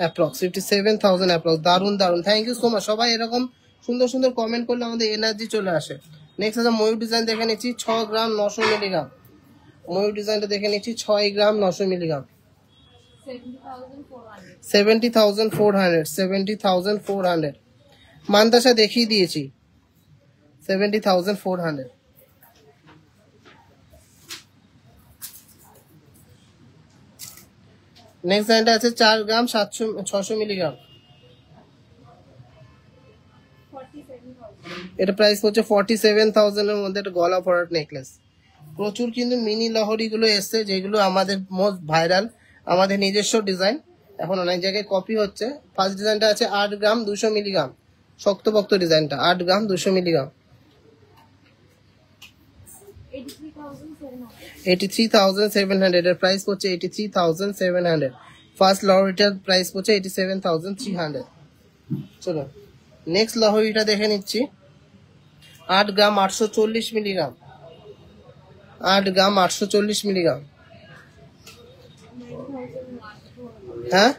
approx, 57,000 approx. দারুন দারুন, থ্যাংক ইউ সো মাচ। সবাই এরকম সুন্দর সুন্দর কমেন্ট করলে আমাদের এনার্জি চলে আসে। নেক্সট একটা ময়ূর ডিজাইন দেখে নিচ্ছি, 6 গ্রাম 900 মিলিগ্রাম। ময়ূর ডিজাইনটা দেখে নিচ্ছি, 6 গ্রাম 900 মিলিগ্রাম, 70,400, 70,400। মান্তাসা দেখিয়ে দিয়েছি, 70,400। নেক্সট লাইনটা আছে 4 গ্রাম 600 মিলিগ্রাম। এটা প্রাইস হচ্ছে 47,000 এর মধ্যে একটা গলা ভরাট নেকলেস। প্রচুর কিন্তু মিনি লহরি গুলো এসছে, যেগুলো আমাদের মোস্ট ভাইরাল, আমাদের নিজস্ব ডিজাইন। এখন অনেক জায়গায় কপি হচ্ছে। ফার্স্ট ডিজাইনটা আছে 8 গ্রাম 200 মিলিগ্রাম, শক্তপোক্ত ডিজাইনটা, 8 গ্রাম 200 মিলিগ্রাম, 83,700। এর প্রাইস হচ্ছে 83,700। ফার্স্ট লহরিটার প্রাইস হচ্ছে 87,300। চলো নেক্সট লহরিটা দেখে নিচ্ছি, 8 গ্রাম 840 মিলিগ্রাম, 8 গ্রাম 840 মিলিগ্রাম। হ্যাঁ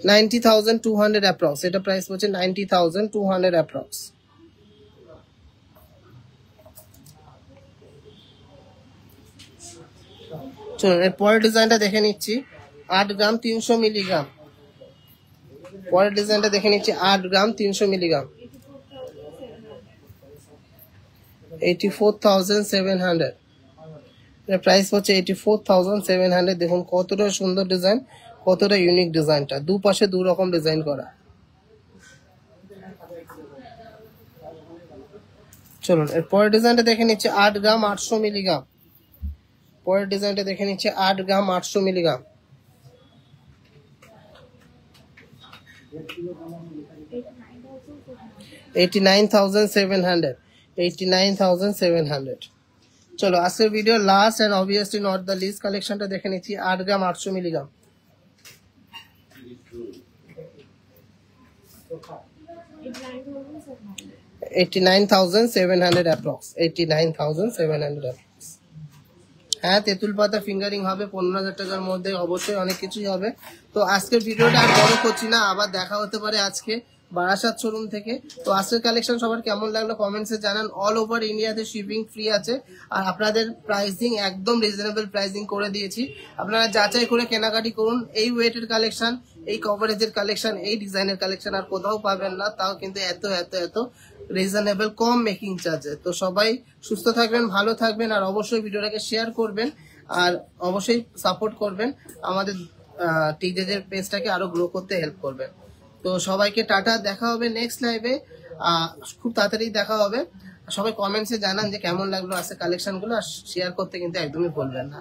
90,200 অ্যাপ্রক্স। এটা প্রাইস হচ্ছে 90,200 অ্যাপ্রক্স। চলুন এর পরের ডিজাইনটা দেখে নিচ্ছি, 8 গ্রাম 300 মিলিগ্রাম। পরের ডিজাইনটা দেখে নিচ্ছি, 8 গ্রাম 300 মিলিগ্রাম, 84,700। এর প্রাইস হচ্ছে 84,700। দেখুন কতটা সুন্দর ডিজাইন, কতটা ইউনিক ডিজাইনটা, দুপাশে দু রকম ডিজাইন করা। চলুন এর পরের ডিজাইনটা দেখে নিচ্ছি, 8 গ্রাম 800 মিলিগ্রাম। পরের ডিজাইনটা দেখে নিচ্ছি, 8 গ্রাম 800 মিলিগ্রাম, 89,700, 89,700। চলো আজকের video last and obviously not the least কালেকশনটা দেখে নিচ্ছি, 8 গ্রাম 800 মিলিগ্রাম, 89,700 অ্যাপ্রক্স, 89,700 অ্যাপ্রক্স। হ্যাঁ তেঁতুল পাতা ফিঙ্গারিং হবে 15,000 টাকার মধ্যে, অবশ্যই অনেক কিছুই হবে। তো আজকের ভিডিওটা আর বড় করছি না, আবার দেখা হতে পারে আজকে বারাসাত শোরুম থেকে। তো আজকের কালেকশন সবার কেমন লাগলো কমেন্টসে জানান। অল ওভার ইন্ডিয়াতে শিপিং ফ্রি আছে, আর আপনাদের প্রাইসিং একদম রিজনেবল প্রাইসিং করে দিয়েছি। আপনারা যাচাই করে কেনাকাটি করুন। এই ওয়েটের কালেকশন, এই কভারেজের কালেকশন, এই ডিজাইনের কালেকশন আর কোথাও পাবেন না, তাও কিন্তু এত এত এত রিজনেবল কম মেকিং চার্জে। তো সবাই সুস্থ থাকবেন, ভালো থাকবেন, আর অবশ্যই ভিডিওটাকে শেয়ার করবেন, আর অবশ্যই সাপোর্ট করবেন আমাদের টিজেজের পেজটাকে আরো গ্রো করতে হেল্প করবেন। তো সবাইকে টাটা, দেখা হবে নেক্সট লাইভে, খুব তাড়াতাড়ি দেখা হবে। সবাই কমেন্টসে জানান যে কেমন লাগলো আজকে কালেকশনগুলো, আর শেয়ার করতে কিন্তু একদমই ভুলবেন না।